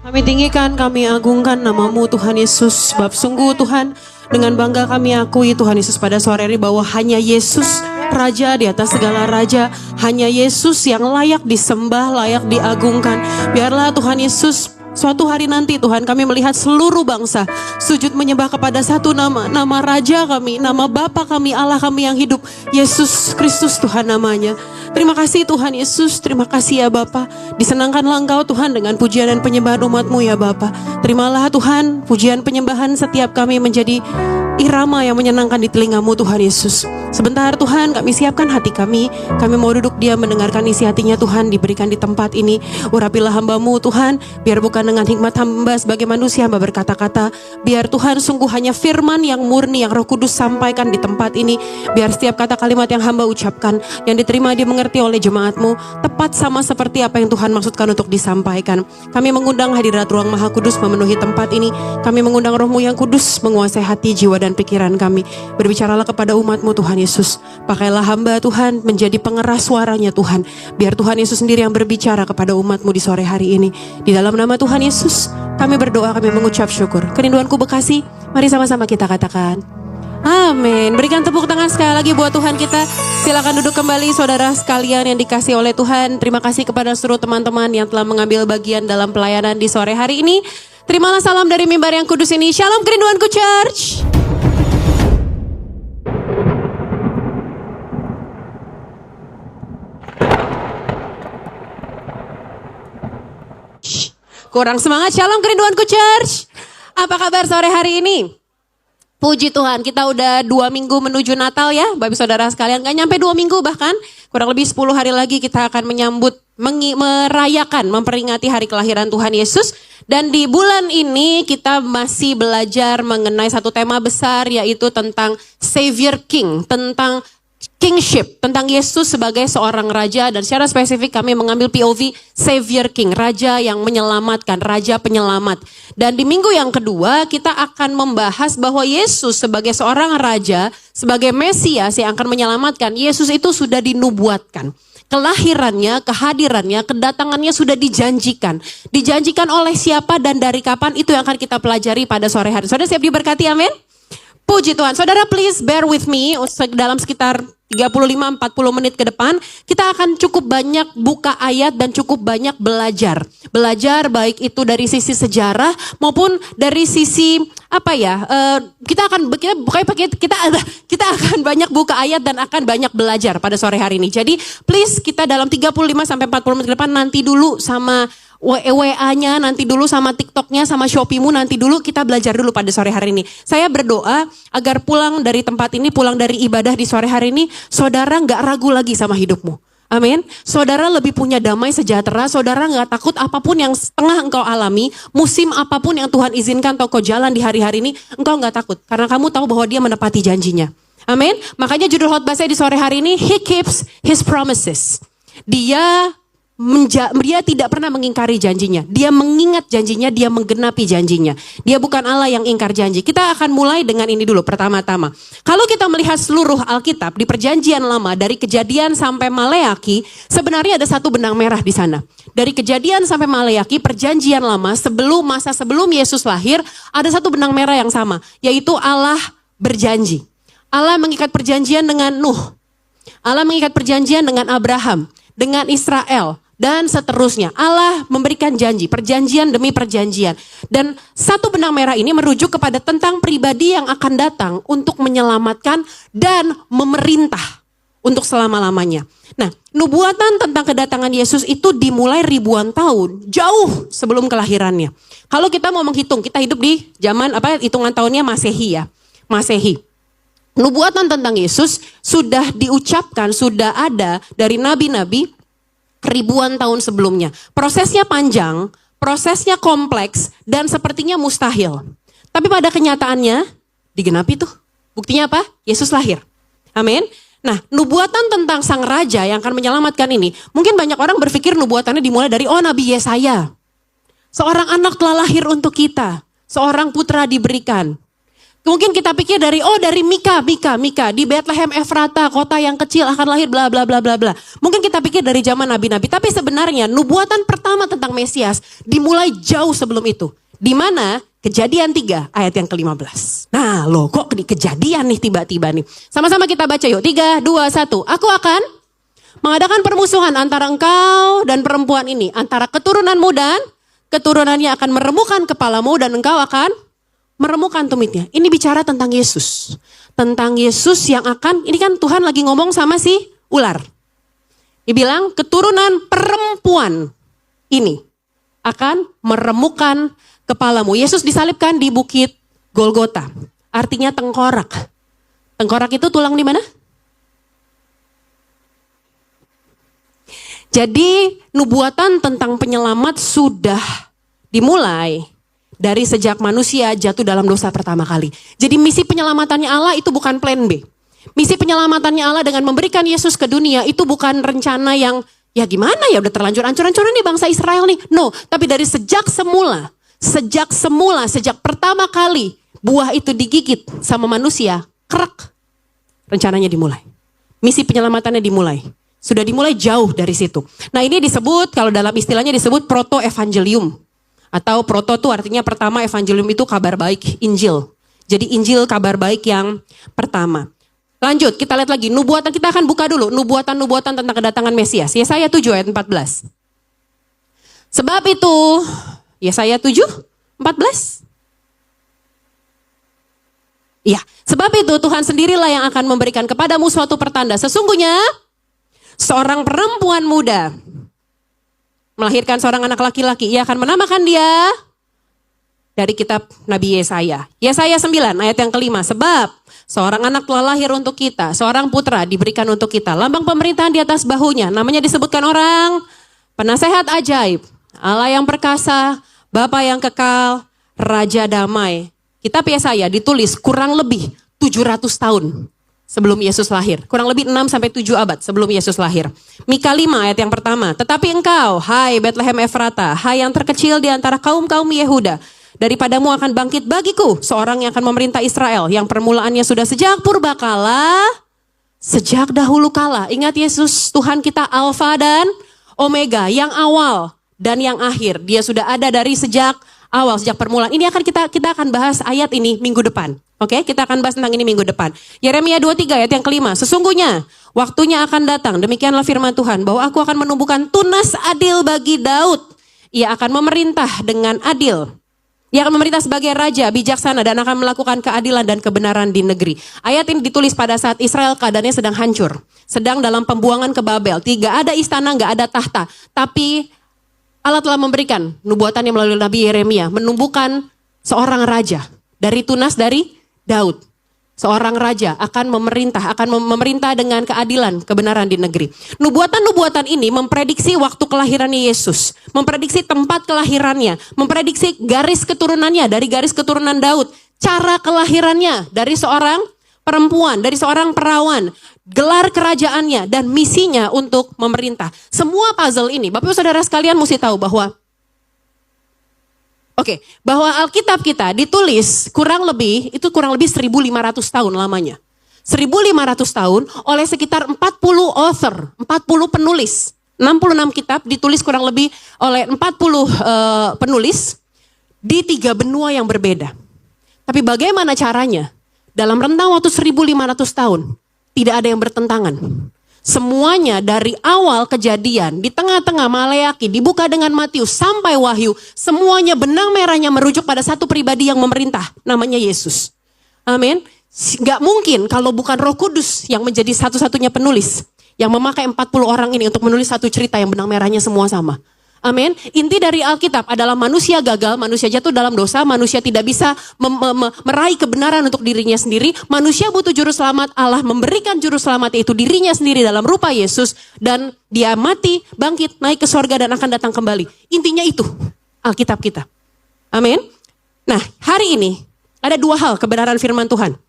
Kami tinggikan, kami agungkan namamu Tuhan Yesus. Sebab sungguh Tuhan, dengan bangga kami akui Tuhan Yesus pada sore hari bahwa hanya Yesus Raja di atas segala raja. Hanya Yesus yang layak disembah, layak diagungkan. Biarlah Tuhan Yesus suatu hari nanti Tuhan kami melihat seluruh bangsa sujud menyembah kepada satu nama. Nama Raja kami, nama Bapa kami, Allah kami yang hidup. Yesus Kristus Tuhan namanya. Terima kasih Tuhan Yesus, terima kasih ya Bapa. Disenangkanlah Engkau Tuhan dengan pujian dan penyembahan umat-Mu ya Bapa. Terimalah Tuhan pujian penyembahan setiap kami menjadi irama yang menyenangkan di telinga-Mu Tuhan Yesus. Sebentar Tuhan kami siapkan hati kami. Kami mau duduk diam mendengarkan isi hatinya Tuhan diberikan di tempat ini. Urapilah hamba-Mu Tuhan. Biar bukan dengan hikmat hamba sebagai manusia hamba berkata-kata. Biar Tuhan sungguh hanya firman yang murni yang Roh Kudus sampaikan di tempat ini. Biar setiap kata kalimat yang hamba ucapkan yang diterima dimengerti oleh jemaat-Mu tepat sama seperti apa yang Tuhan maksudkan untuk disampaikan. Kami mengundang hadirat ruang Maha Kudus memenuhi tempat ini. Kami mengundang Roh-Mu yang kudus menguasai hati, jiwa dan pikiran kami. Berbicaralah kepada umat-Mu Tuhan Yesus. Pakailah hamba Tuhan menjadi pengeras suaranya Tuhan. Biar Tuhan Yesus sendiri yang berbicara kepada umat-Mu di sore hari ini. Di dalam nama Tuhan Yesus kami berdoa, kami mengucap syukur. Kerinduanku Bekasi, mari sama-sama kita katakan amin. Berikan tepuk tangan sekali lagi buat Tuhan kita. Silakan duduk kembali saudara sekalian yang dikasihi oleh Tuhan. Terima kasih kepada seluruh teman-teman yang telah mengambil bagian dalam pelayanan di sore hari ini. Terimalah salam dari mimbar yang kudus ini. Shalom kerinduanku church. Kurang semangat. Shalom kerinduanku church. Apa kabar sore hari ini? Puji Tuhan, kita udah 2 minggu menuju Natal ya, Bapak Saudara sekalian. Gak nyampe 2 minggu bahkan, kurang lebih 10 hari lagi kita akan menyambut, merayakan, memperingati hari kelahiran Tuhan Yesus. Dan di bulan ini kita masih belajar mengenai satu tema besar, yaitu tentang Savior King, tentang kingship, tentang Yesus sebagai seorang raja. Dan secara spesifik kami mengambil POV Savior King, raja yang menyelamatkan, raja penyelamat. Dan di minggu yang kedua kita akan membahas bahwa Yesus sebagai seorang raja, sebagai Mesias yang akan menyelamatkan, Yesus itu sudah dinubuatkan. Kelahirannya, kehadirannya, kedatangannya sudah dijanjikan. Dijanjikan oleh siapa dan dari kapan, itu yang akan kita pelajari pada sore hari. Saudara siap diberkati, amin? Puji Tuhan. Saudara please bear with me dalam sekitar 35-40 menit ke depan. Kita akan cukup banyak buka ayat dan cukup banyak belajar. Belajar baik itu dari sisi sejarah maupun dari sisi kita akan banyak buka ayat dan akan banyak belajar pada sore hari ini. Jadi please kita dalam 35-40 menit ke depan nanti dulu sama WA-nya, nanti dulu sama TikTok-nya, sama Shopee-mu nanti dulu, kita belajar dulu pada sore hari ini. Saya berdoa agar pulang dari tempat ini, pulang dari ibadah di sore hari ini, saudara gak ragu lagi sama hidupmu. Amin. Saudara lebih punya damai sejahtera, saudara gak takut apapun yang tengah engkau alami, musim apapun yang Tuhan izinkan atau kau jalan di hari-hari ini, engkau gak takut. Karena kamu tahu bahwa dia menepati janjinya. Amin. Makanya judul khotbah saya di sore hari ini, He keeps His promises. Dia tidak pernah mengingkari janjinya. Dia mengingat janjinya, dia menggenapi janjinya. Dia bukan Allah yang ingkar janji. Kita akan mulai dengan ini dulu pertama-tama. Kalau kita melihat seluruh Alkitab di perjanjian lama dari Kejadian sampai Maleaki, sebenarnya ada satu benang merah di sana. Dari Kejadian sampai Maleaki, perjanjian lama sebelum Yesus lahir, ada satu benang merah yang sama, yaitu Allah berjanji. Allah mengikat perjanjian dengan Nuh. Allah mengikat perjanjian dengan Abraham, dengan Israel, dan seterusnya. Allah memberikan janji, perjanjian demi perjanjian. Dan satu benang merah ini merujuk kepada tentang pribadi yang akan datang untuk menyelamatkan dan memerintah untuk selama-lamanya. Nah, nubuatan tentang kedatangan Yesus itu dimulai ribuan tahun, jauh sebelum kelahirannya. Kalau kita mau menghitung, kita hidup di zaman hitungan tahunnya Masehi ya. Masehi. Nubuatan tentang Yesus sudah diucapkan, sudah ada dari nabi-nabi ribuan tahun sebelumnya. Prosesnya panjang, prosesnya kompleks, dan sepertinya mustahil. Tapi pada kenyataannya, digenapi tuh. Buktinya apa? Yesus lahir. Amin. Nah, nubuatan tentang sang raja yang akan menyelamatkan ini, mungkin banyak orang berpikir nubuatannya dimulai dari, Nabi Yesaya. Seorang anak telah lahir untuk kita, seorang putra diberikan. Mungkin kita pikir dari Mika di Bethlehem Efrata, kota yang kecil akan lahir bla bla bla bla bla. Mungkin kita pikir dari zaman nabi-nabi, tapi sebenarnya nubuatan pertama tentang Mesias dimulai jauh sebelum itu. Di mana? Kejadian 3 ayat yang ke-15. Nah, loh kok di Kejadian nih tiba-tiba nih. Sama-sama kita baca yuk. 3 2 1. Aku akan mengadakan permusuhan antara engkau dan perempuan ini, antara keturunanmu dan keturunannya akan meremukkan kepalamu dan engkau akan meremukkan tumitnya. Ini bicara tentang Yesus. Tentang Yesus yang akan, ini kan Tuhan lagi ngomong sama si ular. Dia bilang keturunan perempuan ini akan meremukkan kepalamu. Yesus disalibkan di bukit Golgota. Artinya tengkorak. Tengkorak itu tulang di mana? Jadi nubuatan tentang penyelamat sudah dimulai dari sejak manusia jatuh dalam dosa pertama kali. Jadi misi penyelamatannya Allah itu bukan plan B. Misi penyelamatannya Allah dengan memberikan Yesus ke dunia itu bukan rencana yang ya gimana ya udah terlanjur ancur-ancuran nih bangsa Israel nih. No, tapi dari sejak pertama kali buah itu digigit sama manusia, kerak. Rencananya dimulai. Misi penyelamatannya dimulai. Sudah dimulai jauh dari situ. Nah ini disebut, kalau dalam istilahnya disebut proto-evangelium. Atau proto itu artinya pertama, evangelium itu kabar baik, Injil. Jadi Injil kabar baik yang pertama. Lanjut, kita lihat lagi. Nubuatan, kita akan buka dulu. Nubuatan-nubuatan tentang kedatangan Mesias. Yesaya 7 ayat 14. Sebab itu, Yesaya 7, 14. Iya, sebab itu Tuhan sendirilah yang akan memberikan kepadamu suatu pertanda. Sesungguhnya, seorang perempuan muda melahirkan seorang anak laki-laki. Ia akan menamakan dia dari kitab Nabi Yesaya. Yesaya 9 ayat yang kelima. Sebab seorang anak telah lahir untuk kita. Seorang putra diberikan untuk kita. Lambang pemerintahan di atas bahunya. Namanya disebutkan orang penasehat ajaib. Allah yang perkasa. Bapa yang kekal. Raja damai. Kitab Yesaya ditulis kurang lebih 700 tahun. Sebelum Yesus lahir. Kurang lebih 6-7 abad sebelum Yesus lahir. Mika 5 ayat yang pertama. Tetapi engkau, hai Bethlehem Efrata, hai yang terkecil di antara kaum-kaum Yehuda. Daripadamu akan bangkit bagiku seorang yang akan memerintah Israel. Yang permulaannya sudah sejak purbakala, sejak dahulu kala. Ingat Yesus, Tuhan kita Alfa dan Omega. Yang awal dan yang akhir. Dia sudah ada dari sejak awal, sejak permulaan. Ini akan kita akan bahas ayat ini minggu depan. Oke, kita akan bahas tentang ini minggu depan. Yeremia 23 ayat yang kelima. Sesungguhnya waktunya akan datang. Demikianlah firman Tuhan. Bahwa aku akan menumbuhkan tunas adil bagi Daud. Ia akan memerintah dengan adil. Ia akan memerintah sebagai raja bijaksana dan akan melakukan keadilan dan kebenaran di negeri. Ayat ini ditulis pada saat Israel keadaannya sedang hancur. Sedang dalam pembuangan ke Babel. Tidak ada istana, gak ada tahta. Tapi Allah telah memberikan nubuatannya melalui Nabi Yeremia. Menumbuhkan seorang raja. Dari tunas dari Daud, seorang raja akan memerintah dengan keadilan, kebenaran di negeri. Nubuatan-nubuatan ini memprediksi waktu kelahirannya Yesus, memprediksi tempat kelahirannya, memprediksi garis keturunannya dari garis keturunan Daud, cara kelahirannya dari seorang perempuan, dari seorang perawan, gelar kerajaannya dan misinya untuk memerintah. Semua puzzle ini, Bapak Ibu Saudara sekalian mesti tahu bahwa bahwa Alkitab kita ditulis kurang lebih 1.500 tahun lamanya. 1.500 tahun oleh sekitar 40 author, 40 penulis. 66 kitab ditulis kurang lebih oleh 40 penulis di 3 benua yang berbeda. Tapi bagaimana caranya? Dalam rentang waktu 1.500 tahun, tidak ada yang bertentangan. Semuanya dari awal kejadian, di tengah-tengah Maleaki, dibuka dengan Matius sampai Wahyu, semuanya benang merahnya merujuk pada satu pribadi yang memerintah, namanya Yesus. Amin. Gak mungkin kalau bukan Roh Kudus yang menjadi satu-satunya penulis, yang memakai 40 orang ini untuk menulis satu cerita yang benang merahnya semua sama. Amin. Inti dari Alkitab adalah manusia gagal, manusia jatuh dalam dosa, manusia tidak bisa meraih kebenaran untuk dirinya sendiri. Manusia butuh juru selamat, Allah memberikan juru selamat yaitu dirinya sendiri dalam rupa Yesus. Dan dia mati, bangkit, naik ke sorga dan akan datang kembali. Intinya itu Alkitab kita. Amin. Nah hari ini ada 2 hal kebenaran firman Tuhan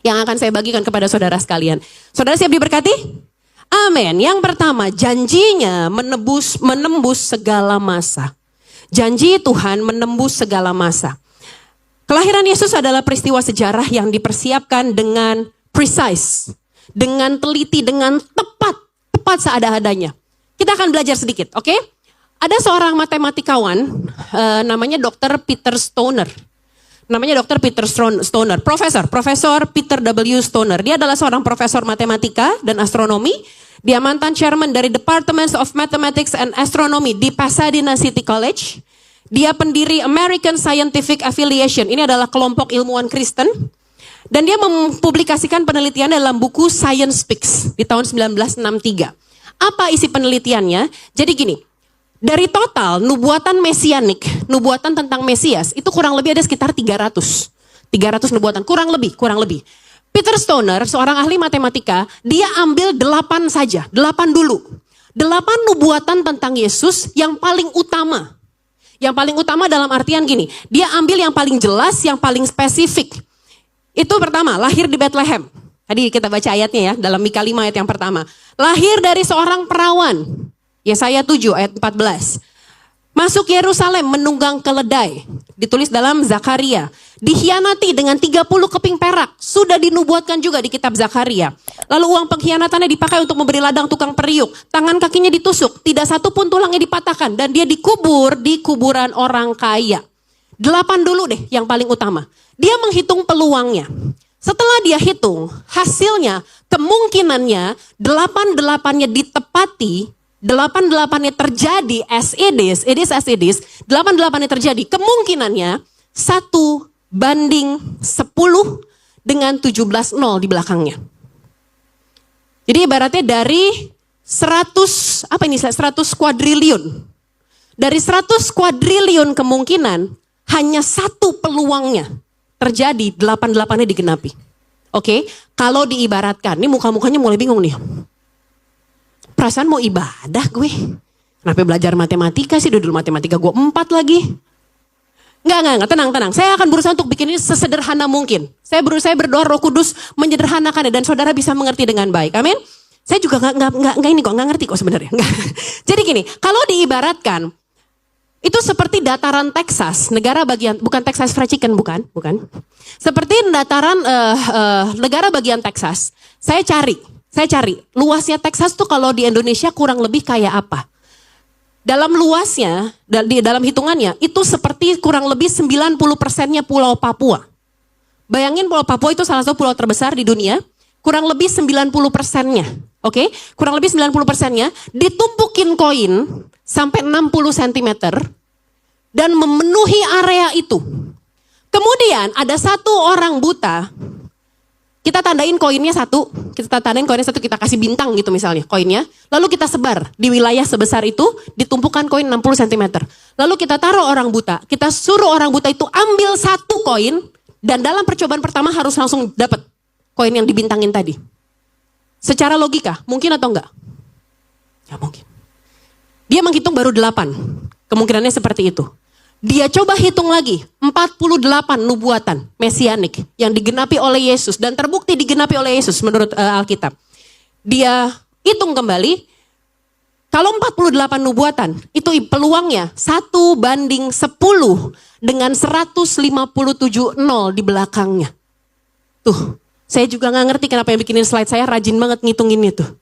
yang akan saya bagikan kepada saudara sekalian. Saudara siap diberkati? Amin. Yang pertama, janjinya menembus segala masa. Janji Tuhan menembus segala masa. Kelahiran Yesus adalah peristiwa sejarah yang dipersiapkan dengan precise, dengan teliti, dengan tepat seada-adanya. Kita akan belajar sedikit, oke? Ada seorang matematikawan, namanya Dr. Peter Stoner. Profesor Peter W. Stoner. Dia adalah seorang profesor matematika dan astronomi. Dia mantan chairman dari Department of Mathematics and Astronomy di Pasadena City College. Dia pendiri American Scientific Affiliation. Ini adalah kelompok ilmuwan Kristen. Dan dia mempublikasikan penelitian dalam buku Science Speaks di tahun 1963. Apa isi penelitiannya? Jadi gini, dari total nubuatan mesianik, nubuatan tentang Mesias, itu kurang lebih ada sekitar 300 nubuatan, kurang lebih. Peter Stoner, seorang ahli matematika, dia ambil 8 saja, 8 dulu. 8 nubuatan tentang Yesus yang paling utama. Yang paling utama dalam artian gini, dia ambil yang paling jelas, yang paling spesifik. Itu pertama, lahir di Bethlehem. Tadi kita baca ayatnya ya, dalam Mika 5 ayat yang pertama. Lahir dari seorang perawan, Yesaya 7 ayat 14. Masuk Yerusalem menunggang keledai, ditulis dalam Zakaria. Dikhianati dengan 30 keping perak, sudah dinubuatkan juga di kitab Zakaria. Lalu uang pengkhianatannya dipakai untuk memberi ladang tukang periuk. Tangan kakinya ditusuk, tidak satu pun tulangnya dipatahkan. Dan dia dikubur di kuburan orang kaya. 8 dulu deh yang paling utama. Dia menghitung peluangnya. Setelah dia hitung, hasilnya, kemungkinannya 8-8-nya ditepati, 8-8-nya terjadi as it is, 8-8-nya terjadi. Kemungkinannya 1:10 dengan 17-0 di belakangnya. Jadi ibaratnya dari 100 kuadriliun. Dari 100 kuadriliun kemungkinan, hanya 1 peluangnya terjadi, 8-8-nya digenapi. Oke, kalau diibaratkan, ini muka-mukanya mulai bingung nih. Perasaan mau ibadah gue. Kenapa belajar matematika sih? Dulu matematika gue 4 lagi. Enggak, tenang. Saya akan berusaha untuk bikin ini sesederhana mungkin. Saya berdoa Roh Kudus menyederhanakannya dan saudara bisa mengerti dengan baik. Amin. Saya juga nggak ngerti kok sebenarnya. Jadi gini, kalau diibaratkan, itu seperti dataran Texas, negara bagian, bukan Texas Fried Chicken, bukan. Seperti dataran negara bagian Texas. Saya cari luasnya Texas tuh kalau di Indonesia kurang lebih kayak apa. Dalam luasnya, dalam hitungannya, itu seperti kurang lebih 90%-nya Pulau Papua. Bayangin Pulau Papua itu salah satu pulau terbesar di dunia, kurang lebih 90%-nya. Oke, kurang lebih 90%-nya ditumpukin koin sampai 60 cm dan memenuhi area itu. Kemudian ada satu orang buta, kita tandain koinnya satu, kita kasih bintang gitu misalnya koinnya. Lalu kita sebar di wilayah sebesar itu, ditumpukan koin 60 cm. Lalu kita taruh orang buta, kita suruh orang buta itu ambil satu koin, dan dalam percobaan pertama harus langsung dapat koin yang dibintangin tadi. Secara logika, mungkin atau enggak? Ya mungkin. Dia menghitung baru 8, kemungkinannya seperti itu. Dia coba hitung lagi, 48 nubuatan mesianik yang digenapi oleh Yesus dan terbukti digenapi oleh Yesus menurut Alkitab. Dia hitung kembali, kalau 48 nubuatan, itu peluangnya 1:10 dengan 157-0 di belakangnya. Tuh, saya juga gak ngerti kenapa yang bikinin slide saya rajin banget ngitungin itu.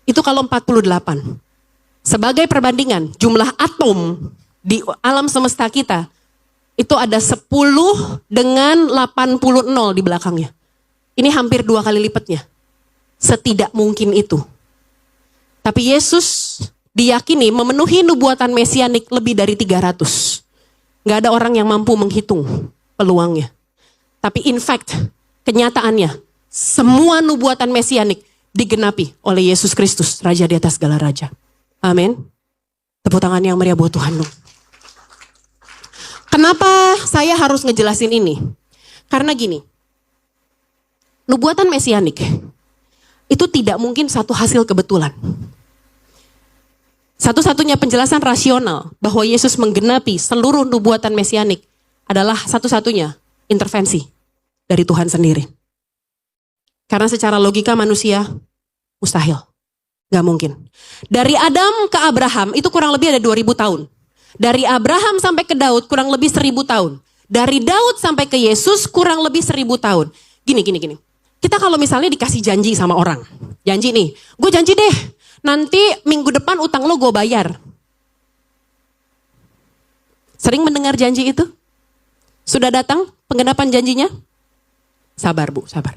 Itu kalau 48. Sebagai perbandingan, jumlah atom di alam semesta kita, itu ada 10 dengan 80-0 di belakangnya. Ini hampir 2 kali lipatnya. Setidak mungkin itu. Tapi Yesus diyakini memenuhi nubuatan mesianik lebih dari 300. Gak ada orang yang mampu menghitung peluangnya. Tapi in fact, kenyataannya, semua nubuatan mesianik digenapi oleh Yesus Kristus, Raja di atas segala raja. Amin. Tepuk tangan yang meriah buat Tuhan dong. Kenapa saya harus ngejelasin ini? Karena gini, nubuatan mesianik itu tidak mungkin satu hasil kebetulan. Satu-satunya penjelasan rasional bahwa Yesus menggenapi seluruh nubuatan mesianik adalah satu-satunya intervensi dari Tuhan sendiri. Karena secara logika manusia mustahil. Gak mungkin. Dari Adam ke Abraham itu kurang lebih ada 2000 tahun. Dari Abraham sampai ke Daud kurang lebih 1000 tahun. Dari Daud sampai ke Yesus kurang lebih 1000 tahun. Gini. Kita kalau misalnya dikasih janji sama orang. Janji nih, gue janji deh, nanti minggu depan utang lo gue bayar. Sering mendengar janji itu? Sudah datang penggenapan janjinya? Sabar Bu, sabar.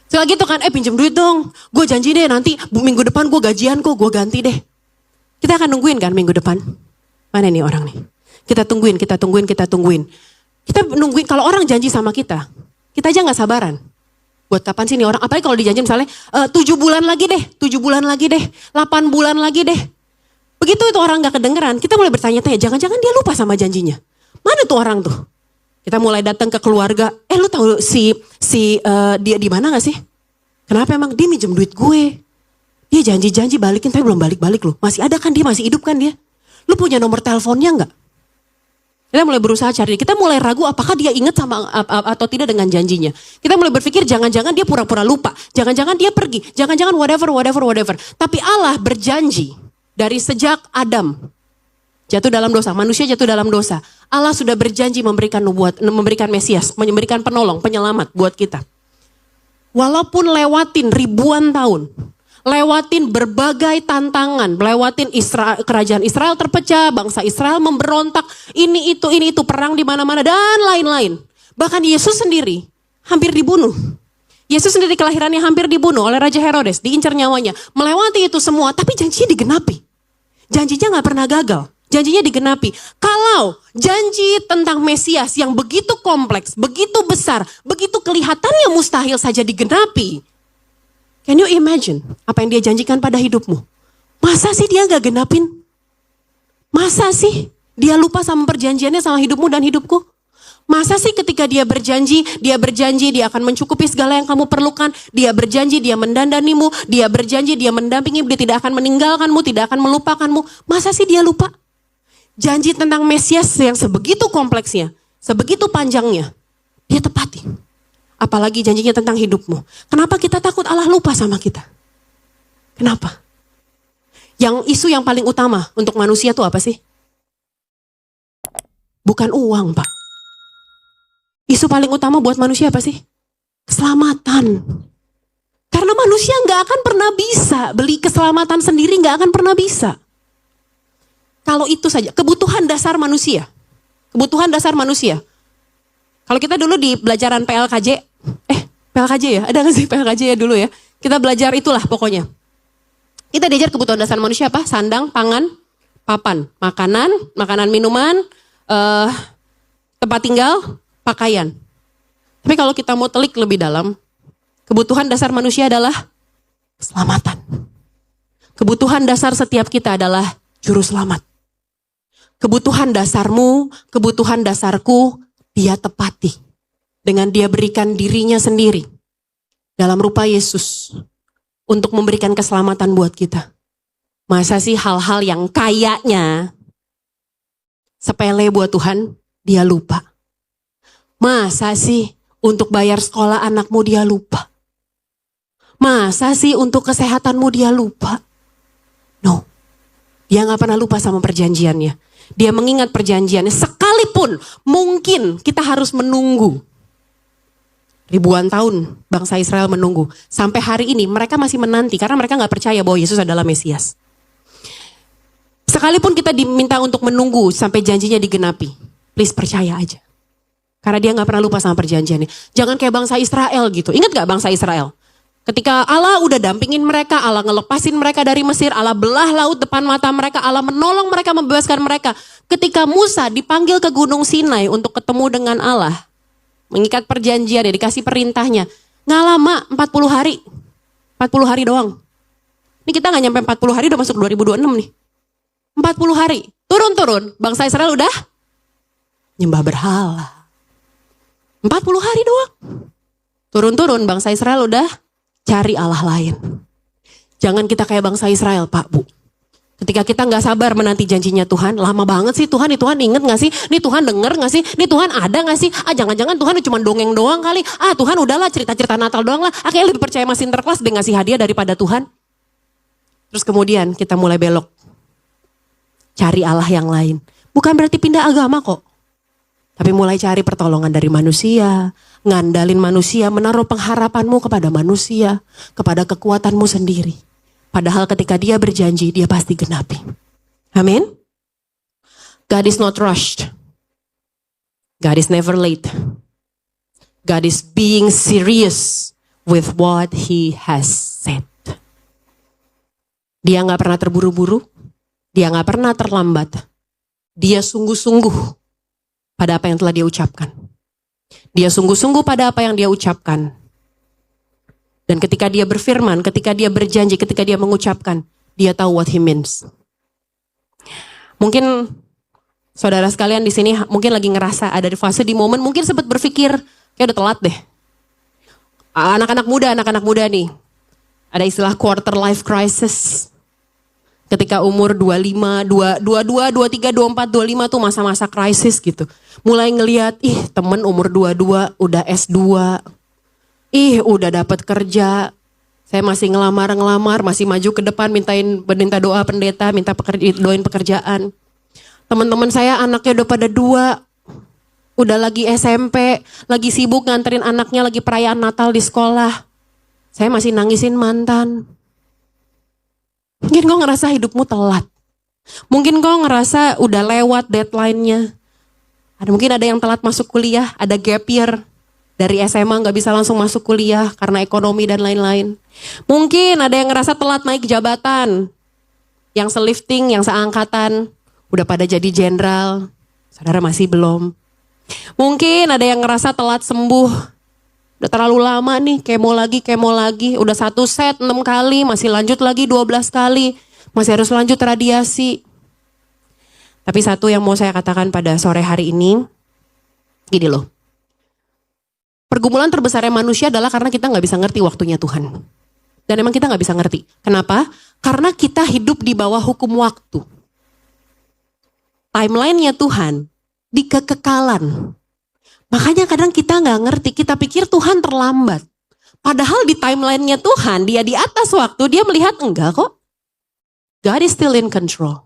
Soal gitu kan, pinjam duit dong. Gue janji deh nanti minggu depan gue gajian kok, gue ganti deh. Kita akan nungguin kan minggu depan. Mana nih orang nih? Kita tungguin. Kita nungguin kalau orang janji sama kita aja gak sabaran. Buat kapan sih nih orang, apalagi kalau dijanji misalnya 7 bulan lagi deh, 8 bulan lagi deh. Begitu itu orang gak kedengeran, kita mulai bertanya-tanya, jangan-jangan dia lupa sama janjinya. Mana tuh orang tuh? Kita mulai datang ke keluarga, lu tahu dia di mana gak sih? Kenapa emang dia minjem duit gue? Dia janji balikin tapi belum balik-balik loh. Masih ada kan dia, masih hidup kan dia? Lu punya nomor teleponnya gak? Kita mulai berusaha cari, kita mulai ragu apakah dia ingat sama atau tidak dengan janjinya. Kita mulai berpikir jangan-jangan dia pura-pura lupa, jangan-jangan dia pergi, jangan-jangan whatever. Tapi Allah berjanji dari sejak Adam jatuh dalam dosa, manusia jatuh dalam dosa. Allah sudah berjanji memberikan Mesias, memberikan penolong, penyelamat buat kita. Walaupun lewatin ribuan tahun, lewatin berbagai tantangan, lewatin kerajaan Israel terpecah, bangsa Israel memberontak, ini itu, perang di mana-mana dan lain-lain. Bahkan Yesus sendiri hampir dibunuh. Yesus sendiri kelahirannya hampir dibunuh oleh Raja Herodes, diincar nyawanya. Melewati itu semua, tapi janjinya digenapi. Janjinya gak pernah gagal, janjinya digenapi. Kalau janji tentang Mesias yang begitu kompleks, begitu besar, begitu kelihatannya mustahil saja digenapi, can you imagine apa yang dia janjikan pada hidupmu? Masa sih dia gak genapin? Masa sih dia lupa sama perjanjiannya sama hidupmu dan hidupku? Masa sih ketika dia berjanji dia akan mencukupi segala yang kamu perlukan. Dia berjanji dia mendandanimu, dia berjanji dia mendampingimu, dia tidak akan meninggalkanmu, tidak akan melupakanmu. Masa sih dia lupa? Janji tentang Mesias yang sebegitu kompleksnya, sebegitu panjangnya, dia tepati. Apalagi janjinya tentang hidupmu. Kenapa kita takut Allah lupa sama kita? Kenapa? Yang isu yang paling utama untuk manusia itu apa sih? Bukan uang, Pak. Isu paling utama buat manusia apa sih? Keselamatan. Karena manusia gak akan pernah bisa beli keselamatan sendiri, gak akan pernah bisa. Kalau itu saja, kebutuhan dasar manusia. Kebutuhan dasar manusia. Kalau kita dulu di pelajaran PLKJ, PLKJ ya? Ada gak sih PLKJ ya dulu ya? Kita belajar itulah pokoknya. Kita diajar kebutuhan dasar manusia apa? Sandang, pangan, papan. Makanan, minuman, tempat tinggal, pakaian. Tapi kalau kita mau telik lebih dalam, kebutuhan dasar manusia adalah keselamatan. Kebutuhan dasar setiap kita adalah juru selamat. Kebutuhan dasarmu, kebutuhan dasarku, dia tepati. Dengan dia berikan dirinya sendiri dalam rupa Yesus untuk memberikan keselamatan buat kita. Masa sih hal-hal yang kayaknya sepele buat Tuhan, dia lupa. Masa sih untuk bayar sekolah anakmu dia lupa? Masa sih untuk kesehatanmu dia lupa? No, dia gak pernah lupa sama perjanjiannya. Dia mengingat perjanjiannya sekalipun mungkin kita harus menunggu. Ribuan tahun bangsa Israel menunggu. Sampai hari ini mereka masih menanti karena mereka gak percaya bahwa Yesus adalah Mesias. Sekalipun kita diminta untuk menunggu sampai janjinya digenapi, please percaya aja. Karena dia gak pernah lupa sama perjanjiannya. Jangan kayak bangsa Israel gitu. Ingat gak bangsa Israel? Ketika Allah udah dampingin mereka, Allah ngelepasin mereka dari Mesir, Allah belah laut depan mata mereka, Allah menolong mereka, membebaskan mereka. Ketika Musa dipanggil ke Gunung Sinai untuk ketemu dengan Allah, mengikat perjanjian, ya dikasih perintahnya. Nggak lama, 40 hari. 40 hari doang. Ini kita nggak nyampe 40 hari udah masuk 2026 nih. 40 hari. Turun-turun, bangsa Israel udah nyembah berhala. 40 hari doang. Turun-turun, bangsa Israel udah cari Allah lain. Jangan kita kayak bangsa Israel, Pak, Bu. Ketika kita gak sabar menanti janjinya Tuhan, lama banget sih Tuhan, ini Tuhan inget gak sih? Ini Tuhan denger gak sih? Ini Tuhan ada gak sih? Jangan-jangan Tuhan cuma dongeng doang kali. Tuhan udahlah cerita-cerita Natal doang lah. Kayaknya lebih percaya sama Sinterklas deh ngasih hadiah daripada Tuhan. Terus kemudian kita mulai belok. cari Allah yang lain. Bukan berarti pindah agama kok. Tapi mulai cari pertolongan dari manusia, ngandalin manusia, menaruh pengharapanmu kepada manusia, kepada kekuatanmu sendiri. Padahal ketika dia berjanji, dia pasti genapi. Amin. God is not rushed. God is never late. God is being serious with what He has said. Dia gak pernah terburu-buru. Dia gak pernah terlambat. Dia sungguh-sungguh pada apa yang telah dia ucapkan. Dia sungguh-sungguh pada apa yang dia ucapkan. Dan ketika dia berfirman, ketika dia berjanji, ketika dia mengucapkan, dia tahu what He means. Mungkin saudara sekalian di sini mungkin lagi ngerasa ada di fase di momen, mungkin sempat berpikir, kayak udah telat deh. Anak-anak muda nih, ada istilah quarter life crisis. Ketika umur 25, 22, 23, 24, 25 tuh masa-masa krisis gitu. Mulai ngelihat, temen umur 22 udah S2. Udah dapat kerja. Saya masih ngelamar, masih maju ke depan minta doa pendeta, doain pekerjaan. Teman-teman saya anaknya udah pada 2. Udah lagi SMP, lagi sibuk nganterin anaknya lagi perayaan Natal di sekolah. Saya masih nangisin mantan. Mungkin kau ngerasa hidupmu telat. Mungkin kau ngerasa udah lewat deadline-nya. Mungkin ada yang telat masuk kuliah, ada gap year. Dari SMA gak bisa langsung masuk kuliah karena ekonomi dan lain-lain. Mungkin ada yang ngerasa telat naik jabatan. Yang selifting, yang seangkatan, udah pada jadi jenderal. Saudara masih belum. Mungkin ada yang ngerasa telat sembuh. Udah terlalu lama nih, kemo lagi. Udah 1 set 6 kali, masih lanjut lagi 12 kali. Masih harus lanjut radiasi. Tapi satu yang mau saya katakan pada sore hari ini, gini loh. Pergumulan terbesarnya manusia adalah karena kita gak bisa ngerti waktunya Tuhan. Dan emang kita gak bisa ngerti. Kenapa? Karena kita hidup di bawah hukum waktu. Timeline-nya Tuhan di kekekalan. Makanya kadang kita gak ngerti, kita pikir Tuhan terlambat. Padahal di timeline-nya Tuhan, dia di atas waktu, dia melihat enggak kok. God is still in control.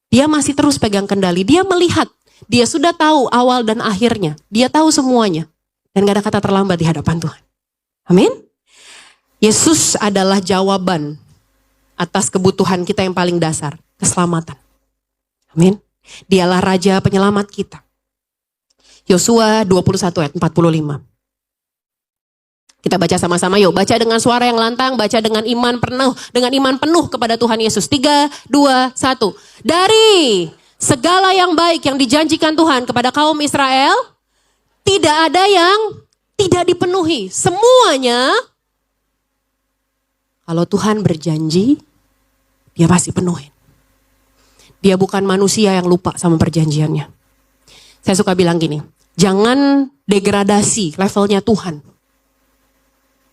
Dia masih terus pegang kendali, dia melihat. Dia sudah tahu awal dan akhirnya, dia tahu semuanya. Dan gak ada kata terlambat di hadapan Tuhan. Amin. Yesus adalah jawaban atas kebutuhan kita yang paling dasar, keselamatan. Amin. Dialah Raja penyelamat kita. Yosua 21 ayat 45. Kita baca sama-sama yuk. Baca dengan suara yang lantang, baca dengan iman penuh kepada Tuhan Yesus. 3, 2, 1. Dari segala yang baik yang dijanjikan Tuhan kepada kaum Israel, tidak ada yang tidak dipenuhi. Semuanya, kalau Tuhan berjanji, dia pasti penuhin. Dia bukan manusia yang lupa sama perjanjiannya. Saya suka bilang gini, jangan degradasi levelnya Tuhan.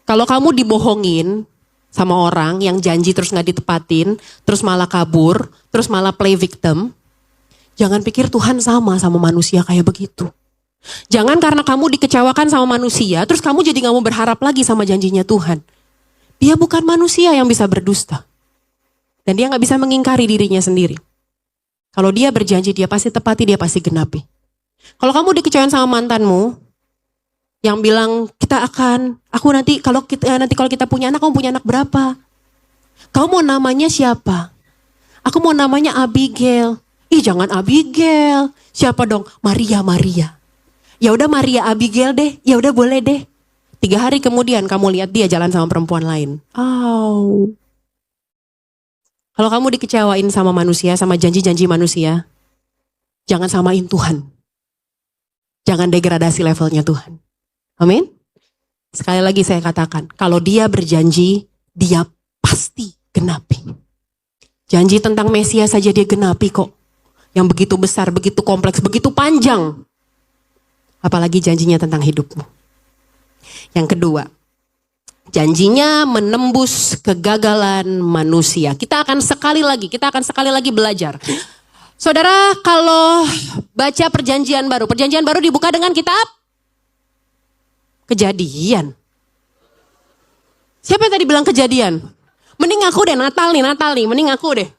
Kalau kamu dibohongin sama orang yang janji terus gak ditepatin, terus malah kabur, terus malah play victim, jangan pikir Tuhan sama manusia kayak begitu. Jangan karena kamu dikecewakan sama manusia, terus kamu jadi gak mau berharap lagi sama janjinya Tuhan. Dia bukan manusia yang bisa berdusta. Dan dia gak bisa mengingkari dirinya sendiri. Kalau dia berjanji, dia pasti tepati, dia pasti genapi. Kalau kamu dikecewain sama mantanmu, yang bilang aku nanti kalau kita punya anak, kamu punya anak berapa? Kamu mau namanya siapa? Aku mau namanya Abigail. Jangan Abigail. Siapa dong? Maria. Ya udah Maria Abigail deh. Ya udah boleh deh. 3 hari kemudian kamu lihat dia jalan sama perempuan lain. Kalau kamu dikecewain sama manusia, sama janji-janji manusia, jangan samain Tuhan. Jangan degradasi levelnya Tuhan. Amin. Sekali lagi saya katakan, kalau dia berjanji, dia pasti genapi. Janji tentang Mesias saja dia genapi kok. Yang begitu besar, begitu kompleks, begitu panjang. Apalagi janjinya tentang hidupmu. Yang kedua, janjinya menembus kegagalan manusia. Kita akan sekali lagi belajar. Saudara, kalau baca perjanjian baru dibuka dengan kitab Kejadian. Siapa yang tadi bilang Kejadian? Mending aku deh, Natal nih, mending aku deh.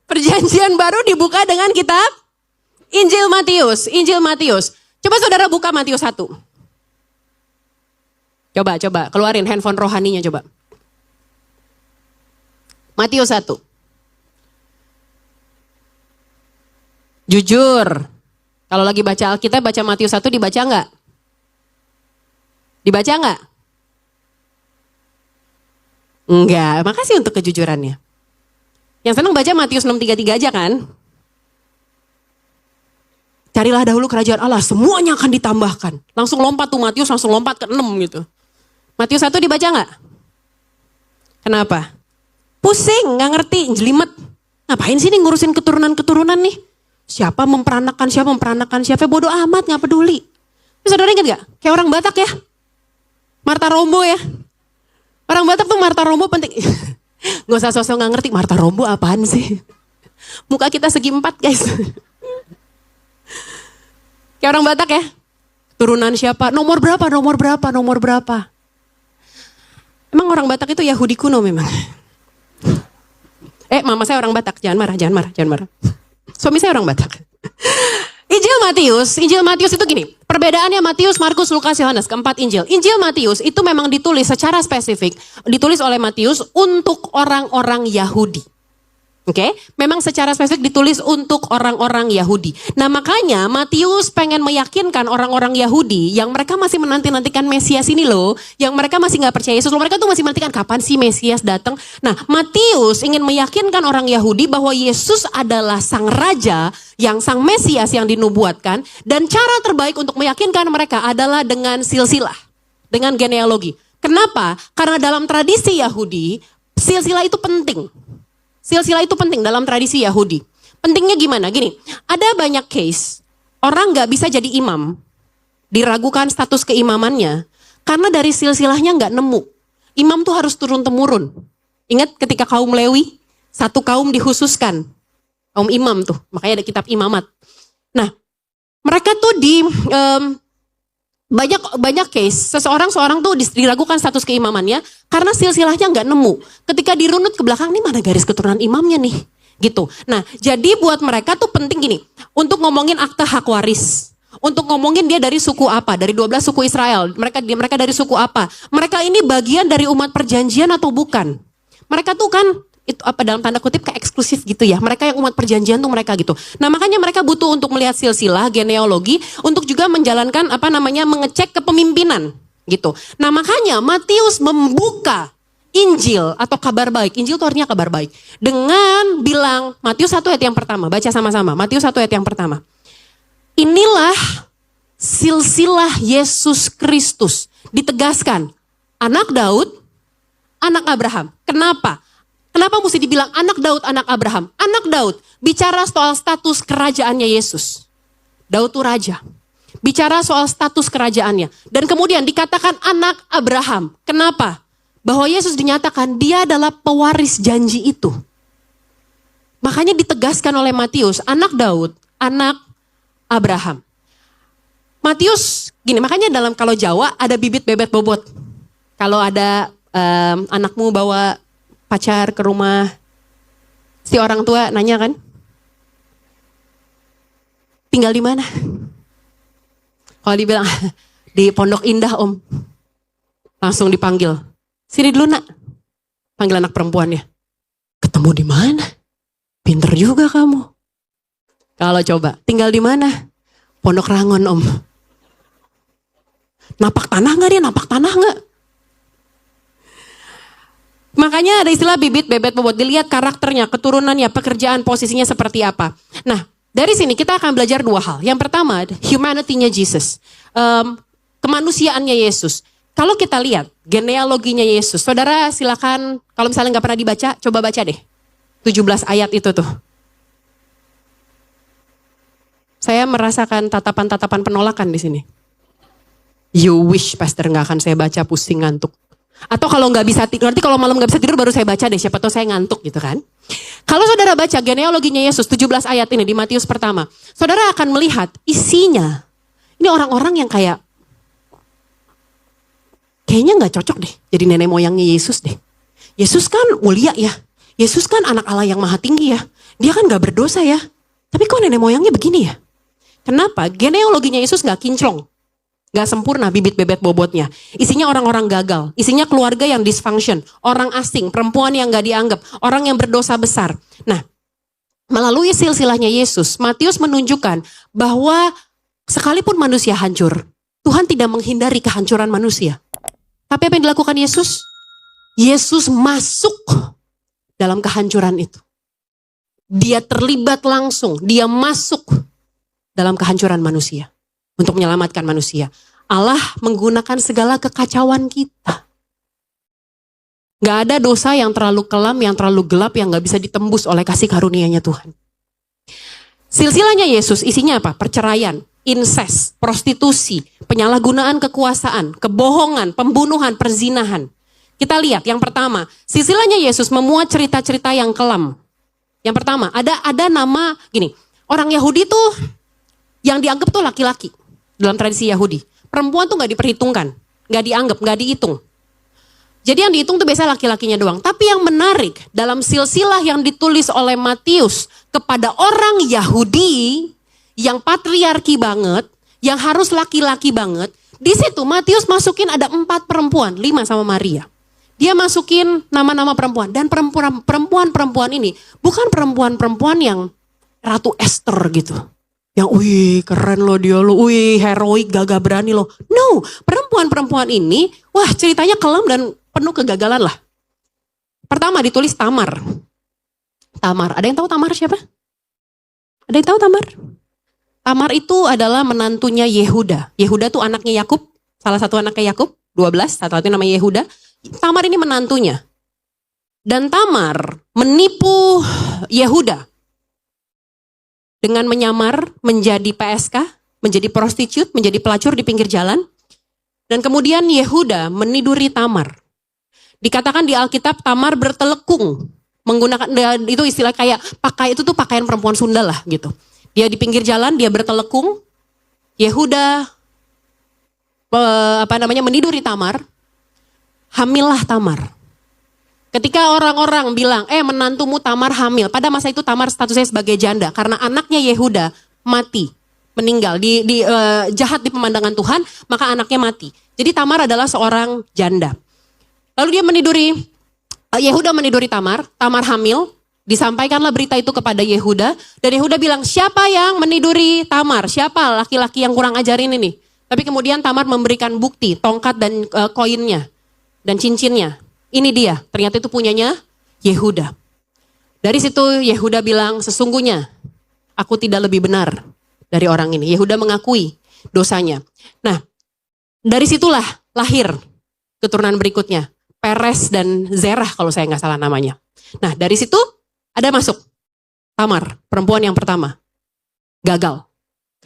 Perjanjian baru dibuka dengan kitab Injil Matius. Injil Matius. Coba saudara buka Matius 1. Coba keluarin handphone rohaninya coba. Matius 1. Jujur. Kalau lagi baca Alkitab, baca Matius 1 dibaca enggak? Dibaca enggak? Enggak, makasih untuk kejujurannya. Yang senang baca Matius 6:33 aja kan? Carilah dahulu kerajaan Allah, semuanya akan ditambahkan. Langsung lompat tuh Matius, langsung lompat ke 6 gitu. Matius 1 dibaca enggak? Kenapa? Pusing, gak ngerti, jelimet. Ngapain sih nih ngurusin keturunan-keturunan nih? Siapa memperanakan siapa, bodoh amat, gak peduli. Saudara ingat gak? Kayak orang Batak ya. Marta Rombo ya. Orang Batak tuh Marta Rombo penting. Gak usah sosok gak ngerti, Marta Rombo apaan sih? Muka kita segi 4 guys. Kayak orang Batak ya. Turunan siapa? Nomor berapa? Emang orang Batak itu Yahudi kuno memang. Mama saya orang Batak, jangan marah. Suami saya orang Batak. Injil Matius itu gini, perbedaannya Matius, Markus, Lukas, Yohanes, keempat Injil. Injil Matius itu memang ditulis secara spesifik, ditulis oleh Matius untuk orang-orang Yahudi. Oke, memang secara spesifik ditulis untuk orang-orang Yahudi. Nah makanya Matius pengen meyakinkan orang-orang Yahudi yang mereka masih menanti-nantikan Mesias ini loh, yang mereka masih nggak percaya Yesus, mereka tuh masih menantikan kapan sih Mesias datang. Nah Matius ingin meyakinkan orang Yahudi bahwa Yesus adalah sang raja, yang sang Mesias yang dinubuatkan, dan cara terbaik untuk meyakinkan mereka adalah dengan silsilah, dengan genealogi. Kenapa? Karena dalam tradisi Yahudi, silsilah itu penting. Silsilah itu penting dalam tradisi Yahudi. Pentingnya gimana? Gini, ada banyak case orang gak bisa jadi imam, diragukan status keimamannya, karena dari silsilahnya gak nemu. Imam tuh harus turun-temurun. Ingat ketika kaum Lewi, satu kaum dikhususkan. Kaum imam tuh, makanya ada kitab imamat. Nah, mereka tuh banyak case seorang tuh diragukan status keimamannya karena silsilahnya nggak nemu. Ketika dirunut ke belakang, nih mana garis keturunan imamnya nih, gitu. Nah, jadi buat mereka tuh penting gini, untuk ngomongin akte hak waris, untuk ngomongin dia dari suku apa, dari 12 suku Israel, mereka dari suku apa, mereka ini bagian dari umat perjanjian atau bukan. Mereka tuh kan itu apa dalam tanda kutip kayak eksklusif gitu ya. Mereka yang umat perjanjian tuh mereka gitu. Nah makanya mereka butuh untuk melihat silsilah, genealogi, untuk juga menjalankan mengecek kepemimpinan gitu. Nah makanya Matius membuka Injil atau kabar baik. Injil itu artinya kabar baik. Dengan bilang, Matius 1 ayat yang pertama, baca sama-sama. Matius 1 ayat yang pertama. Inilah silsilah Yesus Kristus. Ditegaskan, anak Daud, anak Abraham. Kenapa? Kenapa mesti dibilang anak Daud, anak Abraham? Anak Daud, bicara soal status kerajaannya Yesus. Daud itu raja. Bicara soal status kerajaannya. Dan kemudian dikatakan anak Abraham. Kenapa? Bahwa Yesus dinyatakan dia adalah pewaris janji itu. Makanya ditegaskan oleh Matius, anak Daud, anak Abraham. Matius, gini, makanya kalau Jawa ada bibit bebet bobot. Kalau ada anakmu bawa pacar ke rumah, si orang tua nanya kan, tinggal di mana? Kalau dibilang di Pondok Indah om, langsung dipanggil, sini dulu nak, panggil anak perempuannya, ketemu di mana? Pinter juga kamu. Kalau coba, tinggal di mana? Pondok Rangon om. Napak tanah nggak dia? Napak tanah nggak? Makanya ada istilah bibit, bebet, bobot. Dilihat karakternya, keturunannya, pekerjaan, posisinya seperti apa. Nah, dari sini kita akan belajar dua hal. Yang pertama, humanity-nya Jesus. Kemanusiaannya Yesus. Kalau kita lihat genealoginya Yesus, saudara silakan, kalau misalnya nggak pernah dibaca, coba baca deh. 17 ayat itu tuh. Saya merasakan tatapan-tatapan penolakan di sini. You wish, pastor, nggak akan saya baca, pusing, ngantuk. Atau kalau nggak bisa tidur, nanti kalau malam nggak bisa tidur baru saya baca deh, siapa tahu saya ngantuk gitu kan. Kalau saudara baca genealoginya Yesus 17 ayat ini di Matius pertama, saudara akan melihat isinya. Ini orang-orang yang kayaknya nggak cocok deh jadi nenek moyangnya Yesus deh. Yesus kan mulia ya, Yesus kan anak Allah yang maha tinggi ya. Dia kan gak berdosa ya. Tapi kok nenek moyangnya begini ya? Kenapa? Genealoginya Yesus gak kinclong. Gak sempurna bibit bebet bobotnya. Isinya orang-orang gagal. Isinya keluarga yang dysfunction. Orang asing, perempuan yang gak dianggap. Orang yang berdosa besar. Nah, melalui silsilahnya Yesus, Matius menunjukkan bahwa sekalipun manusia hancur, Tuhan tidak menghindari kehancuran manusia. Tapi apa yang dilakukan Yesus? Yesus masuk dalam kehancuran itu. Dia terlibat langsung, dia masuk dalam kehancuran manusia. Untuk menyelamatkan manusia. Allah menggunakan segala kekacauan kita. Gak ada dosa yang terlalu kelam, yang terlalu gelap, yang gak bisa ditembus oleh kasih karunia-Nya Tuhan. Silsilahnya Yesus isinya apa? Perceraian, incest, prostitusi, penyalahgunaan kekuasaan, kebohongan, pembunuhan, perzinahan. Kita lihat yang pertama, silsilahnya Yesus memuat cerita-cerita yang kelam. Yang pertama, ada nama gini, orang Yahudi tuh yang dianggap tuh laki-laki dalam tradisi Yahudi. Perempuan tuh gak diperhitungkan, gak dianggap, gak dihitung. Jadi yang dihitung tuh biasanya laki-lakinya doang. Tapi yang menarik dalam silsilah yang ditulis oleh Matius kepada orang Yahudi yang patriarki banget, yang harus laki-laki banget, di situ Matius masukin ada 4 perempuan, 5 sama Maria. Dia masukin nama-nama perempuan dan perempuan-perempuan ini bukan perempuan-perempuan yang Ratu Esther gitu. Yang wih keren loh dia loh, wih heroik gagah berani loh. No, perempuan-perempuan ini wah ceritanya kelam dan penuh kegagalan lah. Pertama ditulis Tamar. Tamar, ada yang tahu Tamar siapa? Ada yang tahu Tamar? Tamar itu adalah menantunya Yehuda. Yehuda tuh anaknya Yakub, salah satu anaknya Yakub, 12, satu-satunya namanya Yehuda. Tamar ini menantunya. Dan Tamar menipu Yehuda. Dengan menyamar menjadi PSK, menjadi prostitut, menjadi pelacur di pinggir jalan. Dan kemudian Yehuda meniduri Tamar. Dikatakan di Alkitab Tamar bertelekung. Menggunakan, itu istilah kayak, itu tuh pakaian perempuan Sunda lah gitu. Dia di pinggir jalan, dia bertelekung. Yehuda meniduri Tamar. Hamillah Tamar. Ketika orang-orang bilang, menantumu Tamar hamil. Pada masa itu Tamar statusnya sebagai janda. Karena anaknya Yehuda mati. Meninggal. Jahat di pemandangan Tuhan. Maka anaknya mati. Jadi Tamar adalah seorang janda. Lalu dia Yehuda meniduri Tamar. Tamar hamil. Disampaikanlah berita itu kepada Yehuda. Dan Yehuda bilang, siapa yang meniduri Tamar? Siapa laki-laki yang kurang ajarin ini? Tapi kemudian Tamar memberikan bukti. Tongkat dan koinnya. Dan cincinnya. Ini dia, ternyata itu punyanya Yehuda. Dari situ Yehuda bilang, sesungguhnya aku tidak lebih benar dari orang ini. Yehuda mengakui dosanya. Nah, dari situlah lahir keturunan berikutnya. Peres dan Zerah kalau saya nggak salah namanya. Nah, dari situ ada masuk Tamar, perempuan yang pertama. Gagal.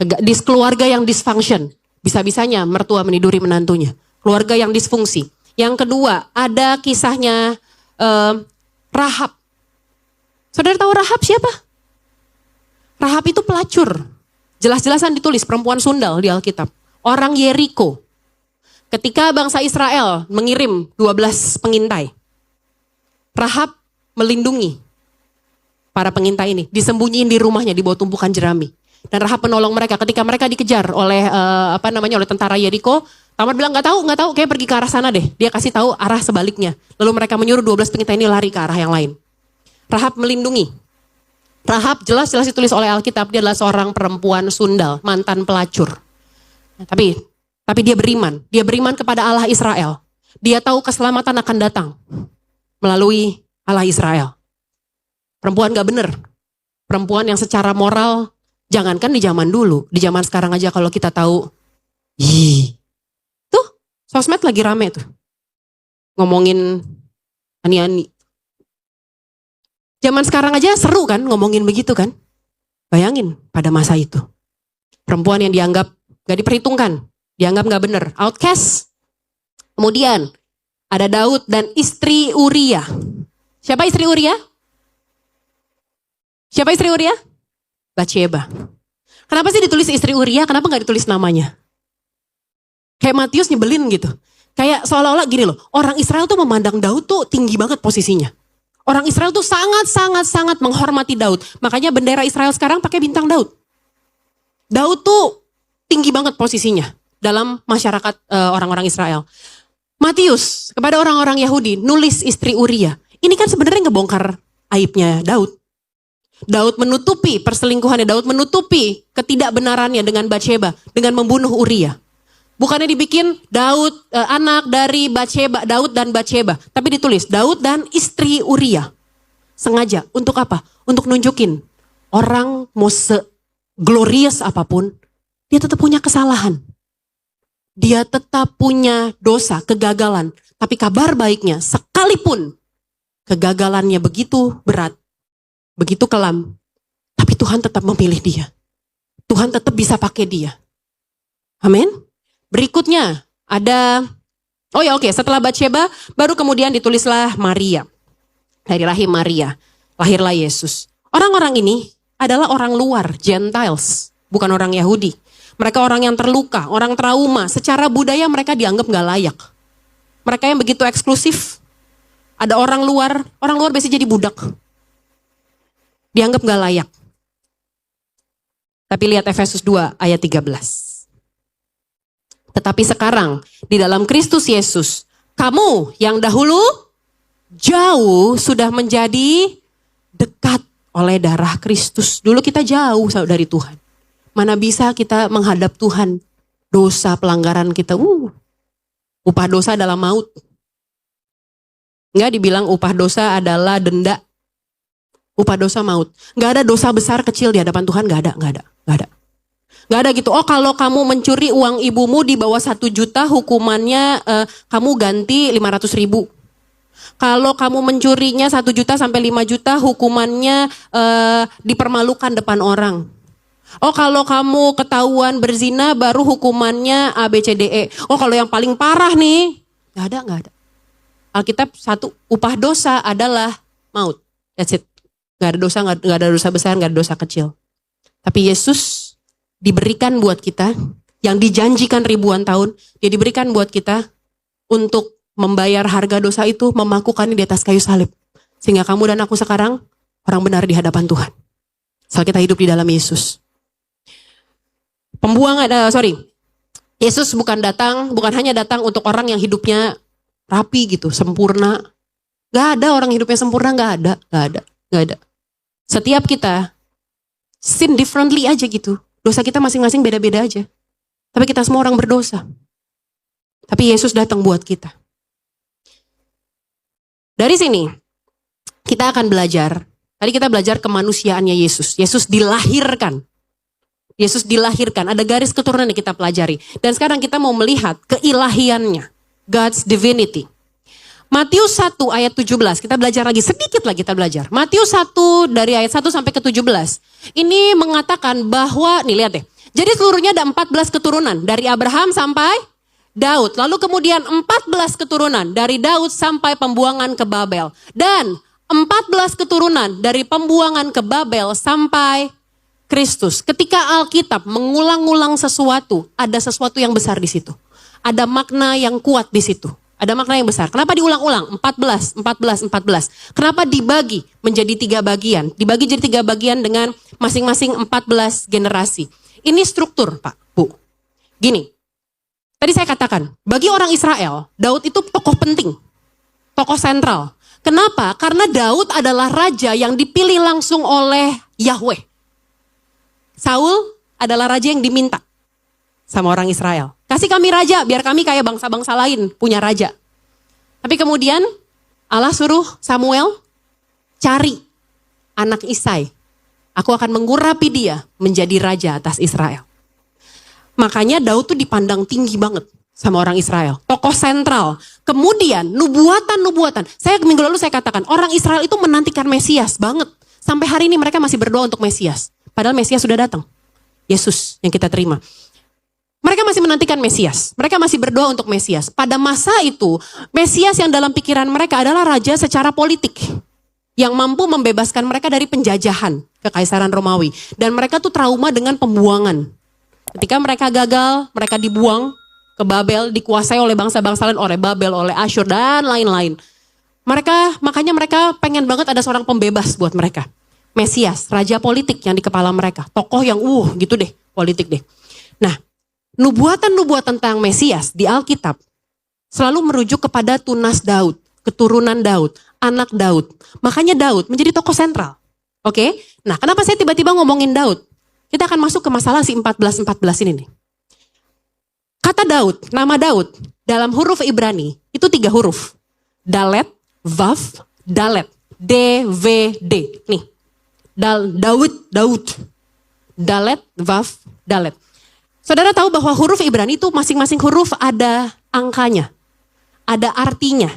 Di keluarga yang dysfunction. Bisa-bisanya mertua meniduri menantunya. Keluarga yang disfungsi. Yang kedua, ada kisahnya Rahab. Saudara tahu Rahab siapa? Rahab itu pelacur. Jelas-jelasan ditulis, perempuan sundal di Alkitab. Orang Yeriko. Ketika bangsa Israel mengirim 12 pengintai. Rahab melindungi para pengintai ini. Disembunyiin di rumahnya, di bawah tumpukan jerami. Dan Rahab menolong mereka ketika mereka dikejar oleh oleh tentara Yeriko. Tamar bilang nggak tahu, kayak pergi ke arah sana deh. Dia kasih tahu arah sebaliknya. Lalu mereka menyuruh 12 pengintai ini lari ke arah yang lain. Rahab melindungi. Rahab jelas-jelas ditulis oleh Alkitab, dia adalah seorang perempuan sundal, mantan pelacur. Nah, tapi dia beriman. Dia beriman kepada Allah Israel. Dia tahu keselamatan akan datang melalui Allah Israel. Perempuan gak bener. Perempuan yang secara moral, jangankan di zaman dulu, di zaman sekarang aja kalau kita tahu, tuh sosmed lagi rame tuh. Ngomongin ani-ani. Zaman sekarang aja seru kan ngomongin begitu kan. Bayangin pada masa itu. Perempuan yang dianggap gak diperhitungkan. Dianggap gak bener. Outcast. Kemudian ada Daud dan istri Uria. Siapa istri Uria? Siapa istri Uria? Batsheba. Kenapa sih ditulis istri Uria? Kenapa gak ditulis namanya? Kayak Matius nyebelin gitu. Kayak seolah-olah gini loh. Orang Israel tuh memandang Daud tuh tinggi banget posisinya. Orang Israel tuh sangat menghormati Daud. Makanya bendera Israel sekarang pakai bintang Daud. Daud tuh tinggi banget posisinya dalam masyarakat orang-orang Israel. Matius kepada orang-orang Yahudi nulis istri Uria. Ini kan sebenarnya ngebongkar aibnya Daud. Daud menutupi perselingkuhannya, Daud menutupi ketidakbenarannya dengan Batsheba, dengan membunuh Uria. Bukannya dibikin Daud anak dari Batsheba, Daud dan Batsheba, tapi ditulis Daud dan istri Uria. Sengaja untuk apa? Untuk nunjukin orang mau se-glorious apapun, dia tetap punya kesalahan. Dia tetap punya dosa, kegagalan. Tapi kabar baiknya, sekalipun kegagalannya begitu berat, begitu kelam, tapi Tuhan tetap memilih dia. Tuhan tetap bisa pakai dia. Amin. Berikutnya ada, setelah Batsheba, baru kemudian ditulislah Maria. Dari rahim Maria, lahirlah Yesus. Orang-orang ini adalah orang luar, Gentiles, bukan orang Yahudi. Mereka orang yang terluka, orang trauma. Secara budaya mereka dianggap gak layak. Mereka yang begitu eksklusif. Ada orang luar biasanya jadi budak. Dianggap gak layak. Tapi lihat Efesus 2 ayat 13. Tetapi sekarang di dalam Kristus Yesus, kamu yang dahulu jauh sudah menjadi dekat oleh darah Kristus. Dulu kita jauh dari Tuhan. Mana bisa kita menghadap Tuhan. Dosa pelanggaran kita. Upah dosa adalah maut. Enggak dibilang upah dosa adalah denda. Upah dosa maut. Enggak ada dosa besar kecil di hadapan Tuhan. Enggak ada gitu. Oh, kalau kamu mencuri uang ibumu di bawah 1 juta, hukumannya kamu ganti 500.000. Kalau kamu mencurinya 1 juta sampai 5 juta, hukumannya dipermalukan depan orang. Oh, kalau kamu ketahuan berzina, baru hukumannya A, B, C, D, E. Oh, kalau yang paling parah nih, nggak ada. Alkitab upah dosa adalah maut. That's it. Nggak ada dosa besar, nggak ada dosa kecil. Tapi Yesus diberikan buat kita, yang dijanjikan ribuan tahun, dia diberikan buat kita untuk membayar harga dosa itu, memakukannya di atas kayu salib. Sehingga kamu dan aku sekarang orang benar di hadapan Tuhan. Asal kita hidup di dalam Yesus. Yesus bukan hanya datang untuk orang yang hidupnya rapi gitu, sempurna. Gak ada orang hidupnya sempurna, gak ada. Setiap kita sin differently aja gitu. Dosa kita masing-masing beda-beda aja. Tapi kita semua orang berdosa. Tapi Yesus datang buat kita. Dari sini kita akan belajar. Tadi kita belajar kemanusiaannya Yesus. Yesus dilahirkan. Ada garis keturunan yang kita pelajari. Dan sekarang kita mau melihat keilahiannya. God's divinity. Matius 1 ayat 17. Kita belajar lagi, sedikit lagi kita belajar. Matius 1 dari ayat 1 sampai ke 17. Ini mengatakan bahwa, nih lihat deh. Jadi seluruhnya ada 14 keturunan. Dari Abraham sampai Daud. Lalu kemudian 14 keturunan. Dari Daud sampai pembuangan ke Babel. Dan 14 keturunan dari pembuangan ke Babel sampai Kristus. Ketika Alkitab mengulang-ulang sesuatu, ada sesuatu yang besar di situ. Ada makna yang kuat di situ. Ada makna yang besar. Kenapa diulang-ulang? 14. Kenapa dibagi menjadi 3 bagian? Dibagi jadi 3 bagian dengan masing-masing 14 generasi. Ini struktur, Pak, Bu. Gini, tadi saya katakan, bagi orang Israel, Daud itu tokoh penting. Tokoh sentral. Kenapa? Karena Daud adalah raja yang dipilih langsung oleh Yahweh. Saul adalah raja yang diminta sama orang Israel. Kasih kami raja, biar kami kayak bangsa-bangsa lain punya raja. Tapi kemudian Allah suruh Samuel cari anak Isai. Aku akan mengurapi dia menjadi raja atas Israel. Makanya Daud tuh dipandang tinggi banget sama orang Israel. Tokoh sentral. Kemudian nubuatan. Minggu lalu saya katakan, orang Israel itu menantikan Mesias banget. Sampai hari ini mereka masih berdoa untuk Mesias. Padahal Mesias sudah datang. Yesus yang kita terima. Mereka masih menantikan Mesias. Mereka masih berdoa untuk Mesias. Pada masa itu, Mesias yang dalam pikiran mereka adalah raja secara politik. Yang mampu membebaskan mereka dari penjajahan Kekaisaran Romawi. Dan mereka tuh trauma dengan pembuangan. Ketika mereka gagal, mereka dibuang ke Babel, dikuasai oleh bangsa-bangsa lain, oleh Babel, oleh Asyur, dan lain-lain. Makanya mereka pengen banget ada seorang pembebas buat mereka. Mesias, raja politik yang di kepala mereka. Tokoh yang gitu deh, politik deh. Nah, nubuatan-nubuatan tentang Mesias di Alkitab selalu merujuk kepada tunas Daud, keturunan Daud, anak Daud. Makanya Daud menjadi tokoh sentral. Oke? Nah, kenapa saya tiba-tiba ngomongin Daud? Kita akan masuk ke masalah si 14-14 ini nih. Kata Daud, nama Daud, dalam huruf Ibrani, itu 3 huruf. Dalet, Vav, Dalet. D-V-D. Nih. Daud. Dalet, Vav, Dalet. Saudara tahu bahwa huruf Ibrani itu masing-masing huruf ada angkanya. Ada artinya.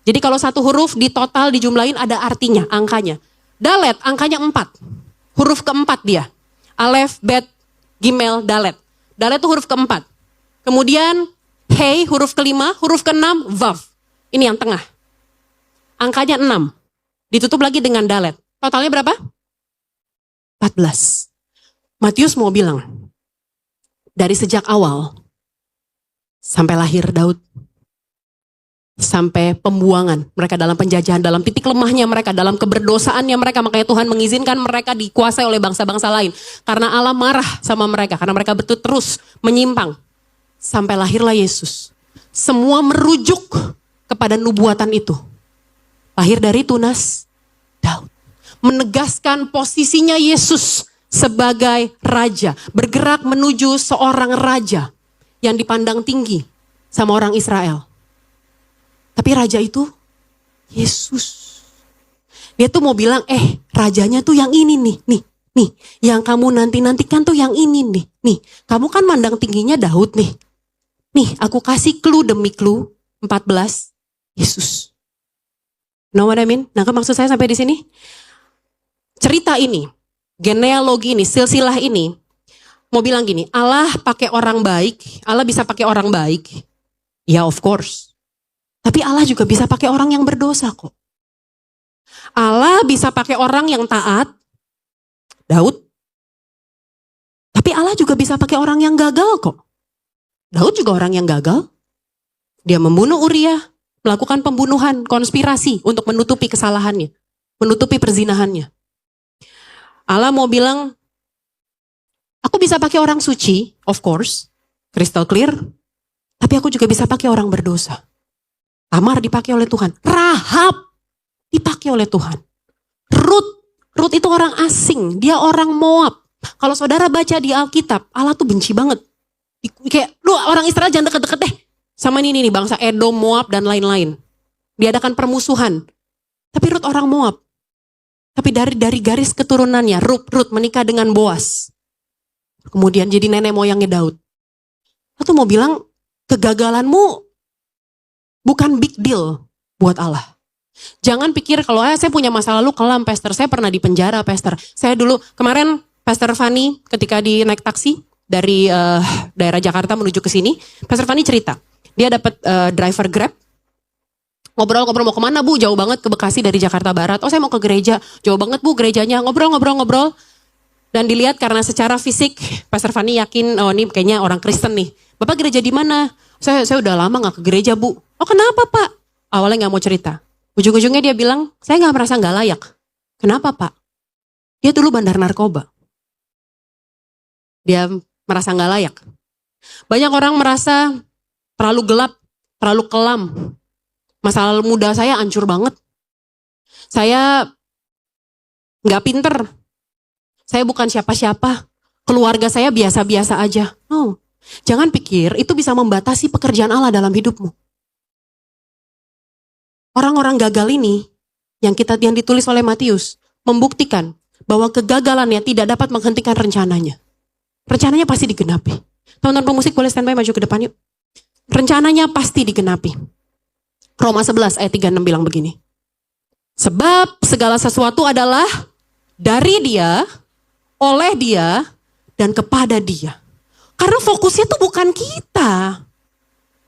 Jadi kalau satu huruf di total dijumlahin ada artinya, angkanya. Dalet, angkanya 4. Huruf keempat dia. Alef, Bet, Gimel, Dalet. Dalet itu huruf keempat. Kemudian, Hei, huruf kelima, huruf keenam, Vav. Ini yang tengah. Angkanya 6. Ditutup lagi dengan Dalet. Totalnya berapa? 14. Matius mau bilang, dari sejak awal, sampai lahir Daud, sampai pembuangan mereka dalam penjajahan, dalam titik lemahnya mereka, dalam keberdosaannya mereka, makanya Tuhan mengizinkan mereka dikuasai oleh bangsa-bangsa lain. Karena Allah marah sama mereka, karena mereka betul terus menyimpang. Sampai lahirlah Yesus. Semua merujuk kepada nubuatan itu. Lahir dari tunas Daud. Menegaskan posisinya Yesus sebagai raja. Bergerak menuju seorang raja yang dipandang tinggi sama orang Israel. Tapi raja itu Yesus. Dia tuh mau bilang, rajanya tuh yang ini nih. Yang kamu nanti-nantikan tuh yang ini nih. Kamu kan mandang tingginya Daud nih. Nih, aku kasih clue demi clue. 14, Yesus. Know what I mean? Nah, maksud saya sampai di sini? Cerita ini, genealogi ini, silsilah ini, mau bilang gini, Allah pakai orang baik, Allah bisa pakai orang baik. Ya, of course. Tapi Allah juga bisa pakai orang yang berdosa kok. Allah bisa pakai orang yang taat, Daud. Tapi Allah juga bisa pakai orang yang gagal kok. Daud juga orang yang gagal. Dia membunuh Uria, melakukan pembunuhan, konspirasi untuk menutupi kesalahannya, menutupi perzinahannya. Allah mau bilang, aku bisa pakai orang suci, of course, crystal clear, tapi aku juga bisa pakai orang berdosa. Tamar dipakai oleh Tuhan, Rahab dipakai oleh Tuhan. Ruth itu orang asing, dia orang Moab. Kalau saudara baca di Alkitab, Allah tuh benci banget. Kayak, lu orang Israel jangan deket-deket deh. Sama ini nih bangsa Edom, Moab, dan lain-lain. Diadakan permusuhan. Tapi Ruth orang Moab. Tapi dari garis keturunannya, Ruth menikah dengan Boas. Kemudian jadi nenek moyangnya Daud. Aku mau bilang, kegagalanmu bukan big deal buat Allah. Jangan pikir kalau saya punya masa lalu kelam, Pastor. Saya pernah di penjara, Pastor. Saya dulu, kemarin Pastor Fanny ketika naik taksi dari daerah Jakarta menuju ke sini, Pastor Fanny cerita. Dia dapat driver Grab. Ngobrol-ngobrol, mau kemana Bu? Jauh banget ke Bekasi dari Jakarta Barat. Oh saya mau ke gereja. Jauh banget Bu gerejanya. Ngobrol. Dan dilihat karena secara fisik, Pastor Fanny yakin, oh ini kayaknya orang Kristen nih. Bapak gereja di mana? Saya udah lama gak ke gereja Bu. Oh kenapa Pak? Awalnya gak mau cerita. Ujung-ujungnya dia bilang, saya gak merasa gak layak. Kenapa Pak? Dia dulu bandar narkoba. Dia merasa gak layak. Banyak orang merasa terlalu gelap, terlalu kelam. Masa lalu muda saya hancur banget. Saya gak pinter. Saya bukan siapa-siapa. Keluarga saya biasa-biasa aja. No. Jangan pikir itu bisa membatasi pekerjaan Allah dalam hidupmu. Orang-orang gagal ini yang ditulis oleh Matius membuktikan bahwa kegagalannya tidak dapat menghentikan rencananya. Rencananya pasti digenapi. Teman-teman pemusik boleh standby maju ke depan yuk. Rencananya pasti digenapi. Roma 11 ayat 36 bilang begini. Sebab segala sesuatu adalah dari Dia, oleh Dia, dan kepada Dia. Karena fokusnya tuh bukan kita.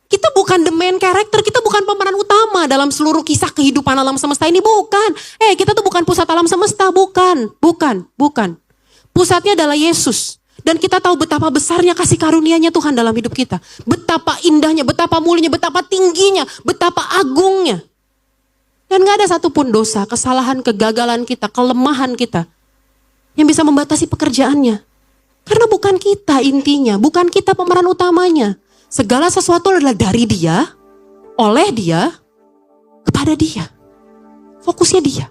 Kita bukan the main character, kita bukan pemeran utama dalam seluruh kisah kehidupan alam semesta ini, bukan. Kita tuh bukan pusat alam semesta, bukan. Pusatnya adalah Yesus. Dan kita tahu betapa besarnya kasih karunia-Nya Tuhan dalam hidup kita. Betapa indahnya, betapa mulianya, betapa tingginya, betapa agungnya. Dan gak ada satupun dosa, kesalahan, kegagalan kita, kelemahan kita yang bisa membatasi pekerjaannya. Karena bukan kita intinya, bukan kita pemeran utamanya. Segala sesuatu adalah dari Dia, oleh Dia, kepada Dia. Fokusnya Dia.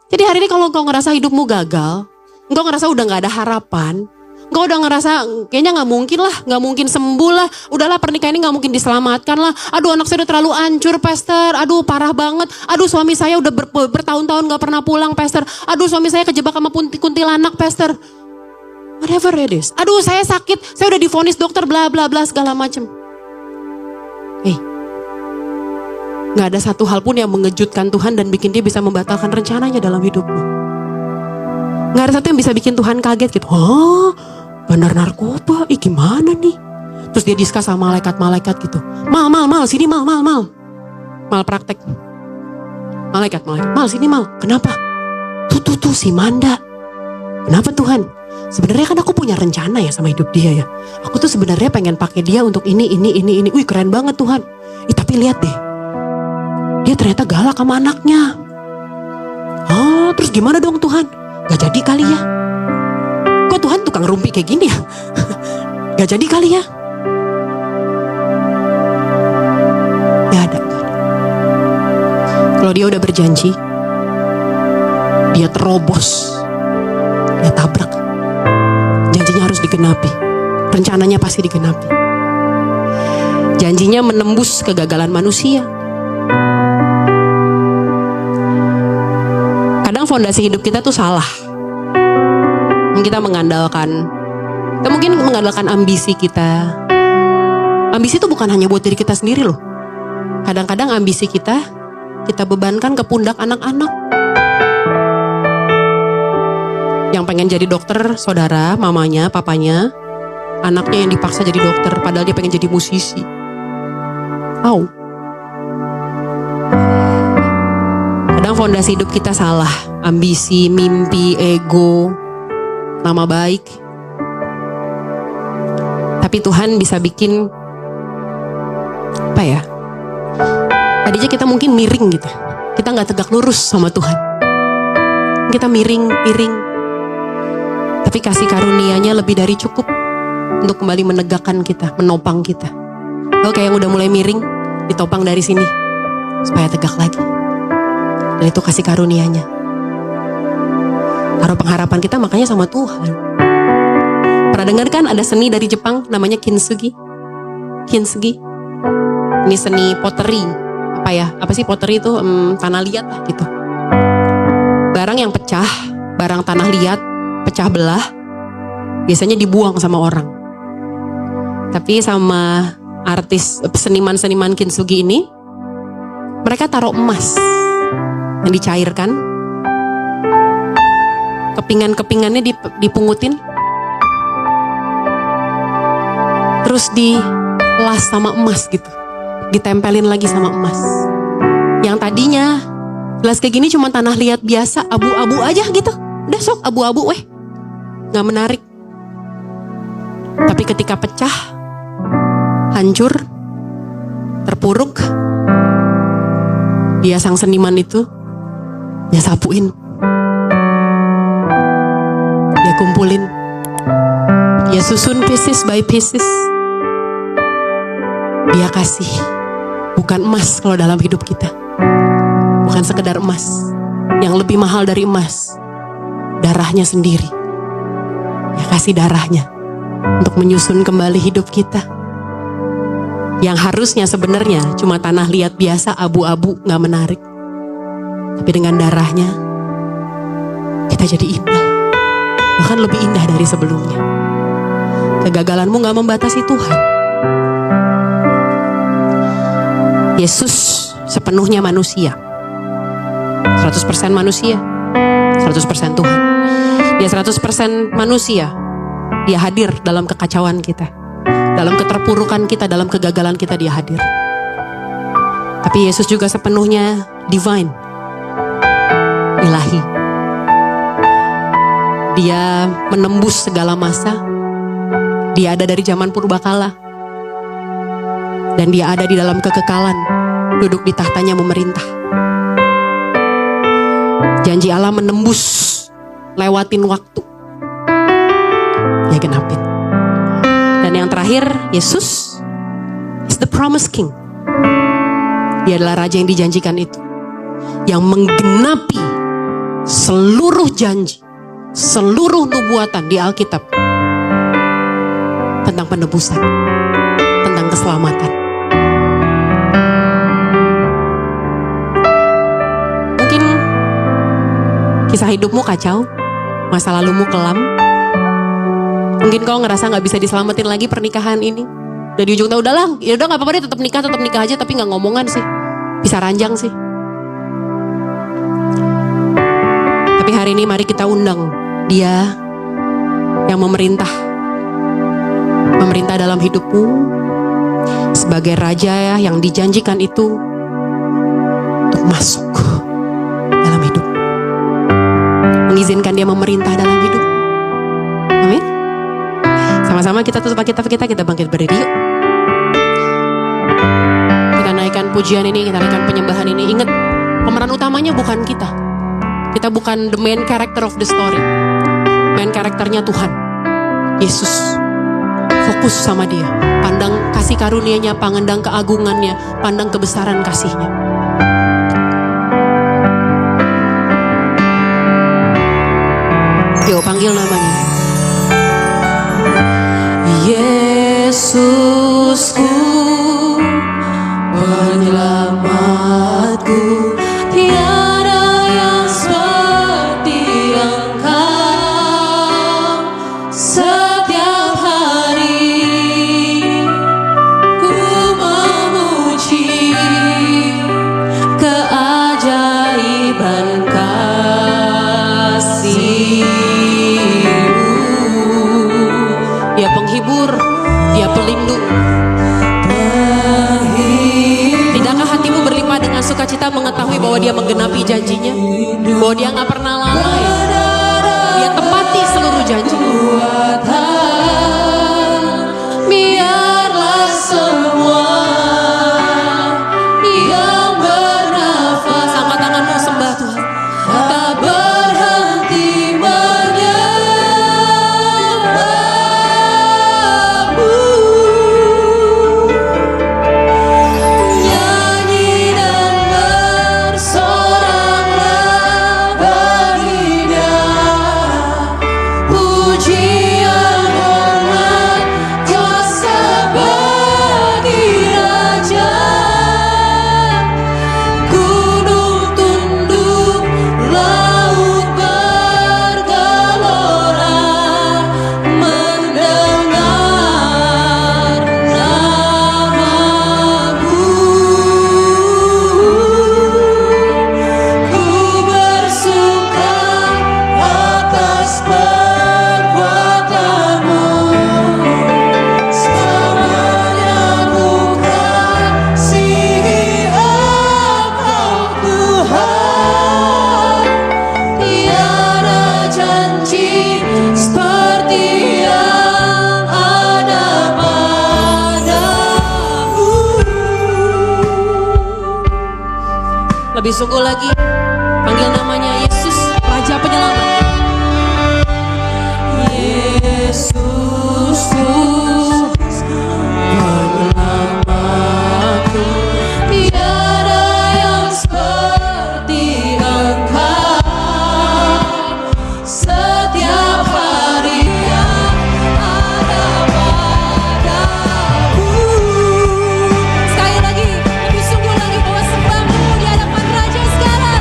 Jadi hari ini kalau engkau ngerasa hidupmu gagal, engkau ngerasa udah gak ada harapan, engkau udah ngerasa kayaknya gak mungkin lah, gak mungkin sembuh lah, udahlah pernikahan ini gak mungkin diselamatkan lah, aduh anak saya udah terlalu hancur pastor, aduh parah banget, aduh suami saya udah bertahun-tahun gak pernah pulang pastor, aduh suami saya kejebak sama kuntilanak pastor, whatever it is, aduh saya sakit, saya udah divonis dokter bla bla bla segala macem. Gak ada satu hal pun yang mengejutkan Tuhan dan bikin Dia bisa membatalkan rencananya dalam hidupmu. Gak ada satu yang bisa bikin Tuhan kaget gitu. Oh, bandar narkoba, gimana nih? Terus dia diskus sama malaikat-malaikat gitu. Mal, sini mal. Mal praktek. Malaikat, mal sini mal. Kenapa? Tuh si Manda. Kenapa Tuhan? Sebenarnya kan aku punya rencana ya sama hidup dia ya. Aku tuh sebenarnya pengen pakai dia untuk ini. Wih keren banget Tuhan. Tapi lihat deh. Dia ternyata galak sama anaknya. Oh, terus gimana dong Tuhan? Gak jadi kali ya? Kok Tuhan tukang rumpi kayak gini ya? Gak jadi kali ya? Gak ada. Kalau dia udah berjanji, dia terobos, dia tabrak. Janjinya harus digenapi. Rencananya pasti digenapi. Janjinya menembus kegagalan manusia. Kadang fondasi hidup kita tuh salah. Kita mungkin mengandalkan ambisi kita. Ambisi itu bukan hanya buat diri kita sendiri loh. Kadang-kadang ambisi kita bebankan ke pundak anak-anak. Yang pengen jadi dokter, saudara, mamanya, papanya. Anaknya yang dipaksa jadi dokter, padahal dia pengen jadi musisi. Kadang fondasi hidup kita salah. Ambisi, mimpi, ego, nama baik. Tapi Tuhan bisa bikin tadinya kita mungkin miring gitu. Kita gak tegak lurus sama Tuhan. Kita miring. Tapi kasih karunia-Nya lebih dari cukup untuk kembali menegakkan kita, menopang kita. Oke, yang udah mulai miring, ditopang dari sini supaya tegak lagi. Dan itu kasih karunia-Nya. Taruh pengharapan kita makanya sama Tuhan. Pernah dengar kan ada seni dari Jepang namanya kintsugi? Ini seni pottery. Apa sih pottery itu? Tanah liat lah gitu. Barang yang pecah, barang tanah liat, pecah belah, biasanya dibuang sama orang. Tapi sama artis, seniman kintsugi ini, mereka taruh emas yang dicairkan, kepingan-kepingannya dipungutin, terus dilas sama emas gitu, ditempelin lagi sama emas. Yang tadinya gelas kayak gini cuma tanah liat biasa, abu-abu aja gitu, udah sok abu-abu gak menarik. Tapi ketika pecah, hancur, terpuruk, dia sang seniman itu, dia sapuin, dia kumpulin, dia susun pieces by pieces, dia kasih. Bukan emas kalau dalam hidup kita, bukan sekedar emas. Yang lebih mahal dari emas, darahnya sendiri. Dia kasih darahnya untuk menyusun kembali hidup kita. Yang harusnya sebenarnya cuma tanah liat biasa, abu-abu, gak menarik. Tapi dengan darahnya, kita jadi indah. Bahkan lebih indah dari sebelumnya. Kegagalanmu gak membatasi Tuhan. Yesus sepenuhnya manusia. 100% manusia, 100% Tuhan. Dia 100% manusia. Dia hadir dalam kekacauan kita. Dalam keterpurukan kita, dalam kegagalan kita dia hadir. Tapi Yesus juga sepenuhnya divine, ilahi. Dia menembus segala masa. Dia ada dari zaman purbakala. Dan dia ada di dalam kekekalan, duduk di tahtanya memerintah. Janji Allah menembus, lewatin waktu. Ya genapin. Dan yang terakhir, Yesus is the promised king. Dia adalah raja yang dijanjikan itu, yang menggenapi seluruh janji, seluruh nubuatan di Alkitab tentang penebusan, tentang keselamatan. Mungkin kisah hidupmu kacau, masa lalumu kelam. Mungkin kau ngerasa gak bisa diselamatin lagi pernikahan ini. Dan di ujung tahu udahlah, ya udah gak apa-apa deh, tetap nikah aja, tapi gak ngomongan sih. Bisa ranjang sih. Tapi hari ini mari kita undang Dia yang memerintah dalam hidupmu, sebagai raja yang dijanjikan itu, untuk masuk dalam hidup, mengizinkan Dia memerintah dalam hidup. Amin. Sama-sama kita tutup Alkitab kita bangkit berdiri yuk. Kita naikkan pujian ini, kita naikkan penyembahan ini. Ingat, pemeran utamanya bukan kita. Kita bukan the main character of the story. Main karakternya Tuhan, Yesus. Fokus sama Dia. Pandang kasih karunia-Nya, pandang keagungannya, pandang kebesaran kasih-Nya. Yuk panggil namanya. Yesusku, penyelamatku, tiada yang seperti Engkau. Setiap hari ku memuji keajaiban kasih-Mu. Dia penghibur, Dia pelindung. Tidakkah hatimu berlimpah dengan sukacita mengetahui bahwa Dia menggenapi janjinya, bahwa Dia gak pernah lalai, Dia tepati seluruh janji. Biarlah semua yang bernafas, angkat tanganmu sembah Tuhan, tak berhenti menyembah-Mu. Nyanyi dan bersoraklah bagi Dia, pujian hormat kuasa bagi Raja. Gunung tunduk, laut bergelora, mendengar nama-Mu. Ku bersuka atas perbuatan-Mu, selamanya ku kasihi Engkau Tuhan. Tiada janji seperti yang ada padamu. Lebih sungguh lagi, panggil namanya Yesus, Raja Penyelamat. Yesusku, penyelamatku, tiada yang seperti Engkau. Setiap hari yang ada padamu. Sekali lagi, lebih sungguh lagi bahwa sembahmu di hadapan Raja sekarang.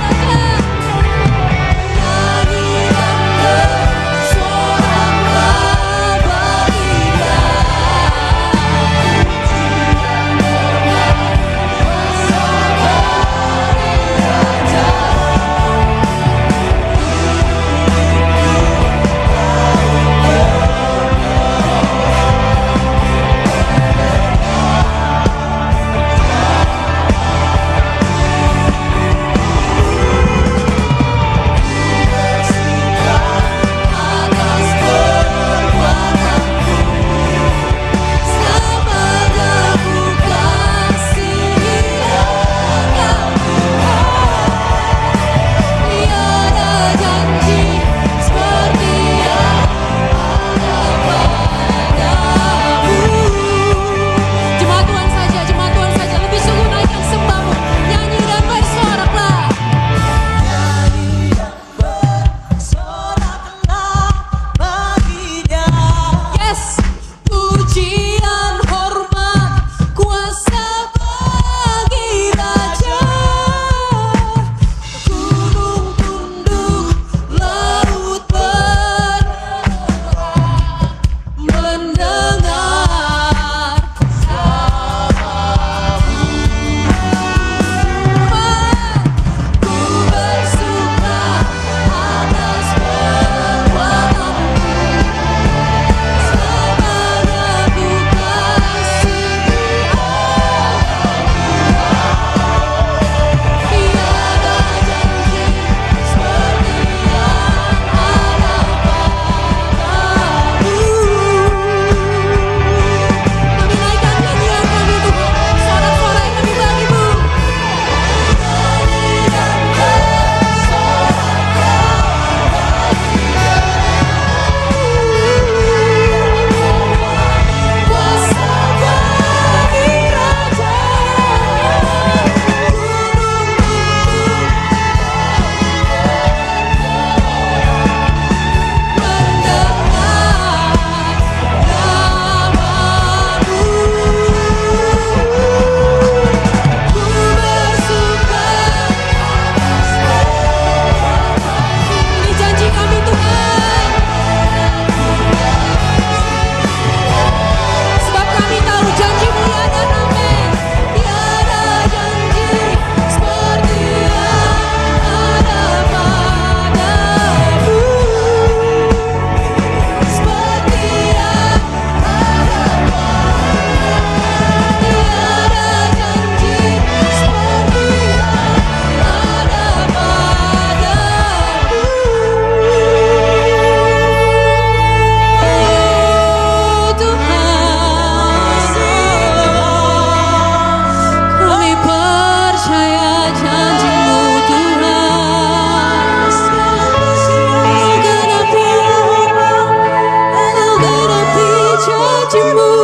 janjimu,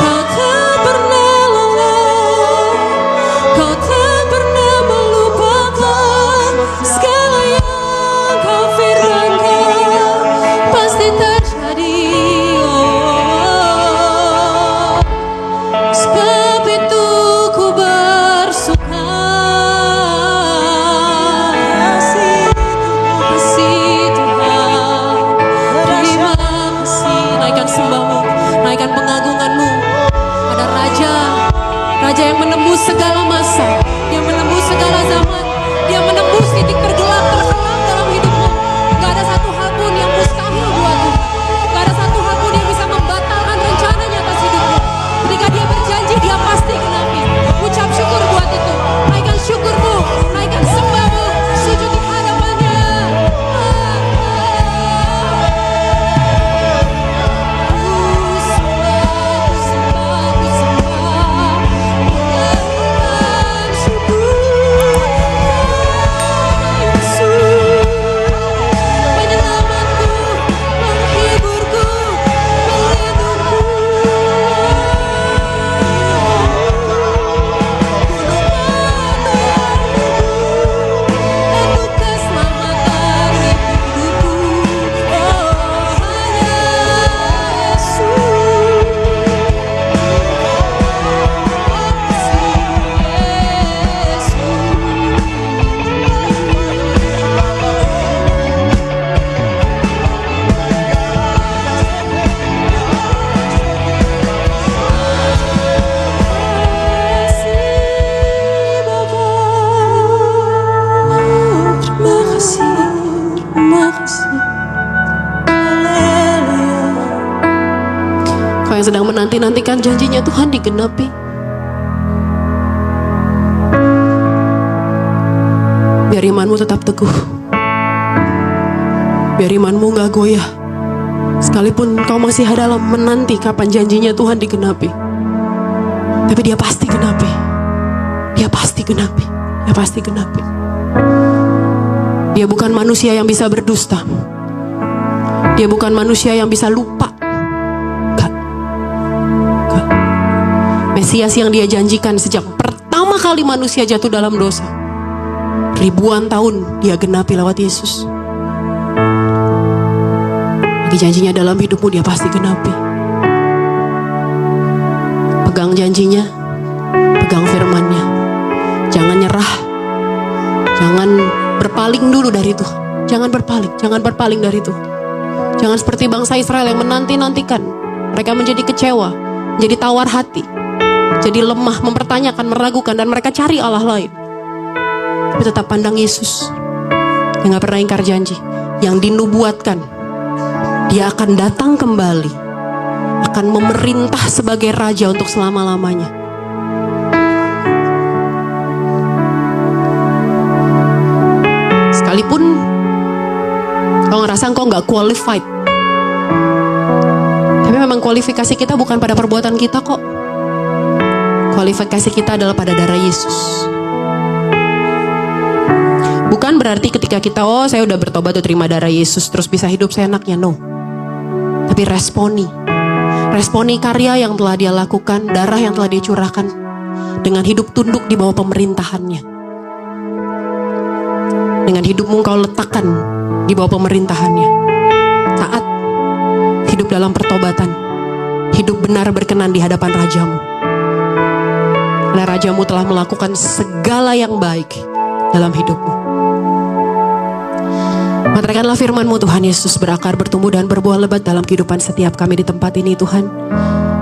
kau tak pernah lelah, kau tak pernah melupakan. Segala yang kau firmankan pasti terjadi. Oh, sebab itu ku bersuka. Kasih Tuhan, terima kasih. Naikkan sembahmu, naikkan pengagunganmu pada Raja, Raja yang menembus segala masa, yang menembus segala zaman, dia menembus titik tergelap terkelam dalam hidupmu. Gak ada satu hal pun yang mustahil buat Tuhan. Gak ada satu hal pun yang bisa membatalkan rencananya atas hidupmu. Ketika dia berjanji, dia pasti genapi. Ucap syukur buat itu. Naikkan syukurmu, naikkan sembahmu, sujud di hadapannya. Kau yang sedang menanti-nantikan janjinya Tuhan digenapi. Biar imanmu tetap teguh, biar imanmu gak goyah, sekalipun kau masih ada dalam menanti kapan janjinya Tuhan digenapi. Tapi dia pasti genapi, dia pasti genapi, dia pasti genapi. Dia bukan manusia yang bisa berdusta, dia bukan manusia yang bisa lupa. Mesias yang dia janjikan sejak pertama kali manusia jatuh dalam dosa, ribuan tahun dia genapi lewat Yesus. Bagi janjinya dalam hidupmu dia pasti genapi. Pegang janjinya, pegang firmannya. Jangan nyerah, jangan berpaling dulu dari Tuhan. Jangan berpaling dari Tuhan. Jangan seperti bangsa Israel yang menanti-nantikan. Mereka menjadi kecewa, menjadi tawar hati, jadi lemah, mempertanyakan, meragukan, dan mereka cari Allah lain. Tapi tetap pandang Yesus yang gak pernah ingkar janji, yang dinubuatkan dia akan datang kembali, akan memerintah sebagai raja untuk selama-lamanya. Sekalipun kau ngerasa kau gak qualified, tapi memang kualifikasi kita bukan pada perbuatan kita kok. Kualifikasi kita adalah pada darah Yesus. Bukan berarti ketika kita, oh saya udah bertobat tuh terima darah Yesus terus bisa hidup seenaknya, no. Tapi responi karya yang telah dia lakukan, darah yang telah dia curahkan, dengan hidup tunduk di bawah pemerintahannya. Dengan hidupmu kau letakkan di bawah pemerintahannya. Taat, hidup dalam pertobatan, hidup benar berkenan di hadapan rajamu. Karena rajamu telah melakukan segala yang baik dalam hidupmu. Mantrakanlah firman-Mu Tuhan Yesus, berakar, bertumbuh dan berbuah lebat dalam kehidupan setiap kami di tempat ini Tuhan.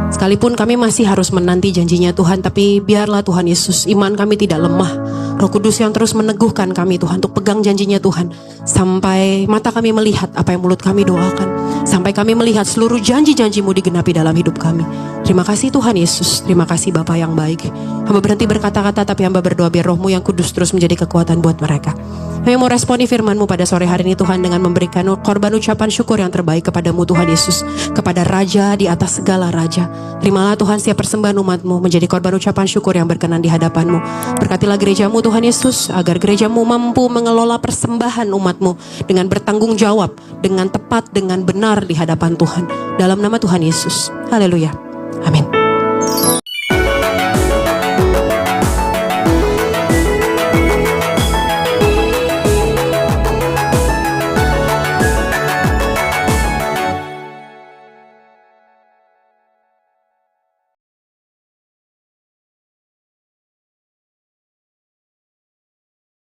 Sekalipun kami masih harus menanti janjinya Tuhan, tapi biarlah Tuhan Yesus iman kami tidak lemah. Roh Kudus yang terus meneguhkan kami Tuhan untuk pegang janjinya Tuhan. Sampai mata kami melihat apa yang mulut kami doakan. Sampai kami melihat seluruh janji-janji-Mu digenapi dalam hidup kami. Terima kasih Tuhan Yesus, terima kasih Bapa yang baik. Hamba berhenti berkata-kata tapi hamba berdoa biar Roh-Mu yang kudus terus menjadi kekuatan buat mereka. Kami mau responi firman-Mu pada sore hari ini Tuhan dengan memberikan korban ucapan syukur yang terbaik kepada-Mu Tuhan Yesus. Kepada Raja di atas segala Raja. Terimalah Tuhan setiap persembahan umat-Mu menjadi korban ucapan syukur yang berkenan di hadapan-Mu. Berkatilah gereja-Mu Tuhan Yesus, agar gereja-Mu mampu mengelola persembahan umat-Mu dengan bertanggung jawab, dengan tepat, dengan benar, besar di hadapan Tuhan. Dalam nama Tuhan Yesus. Haleluya. Amin.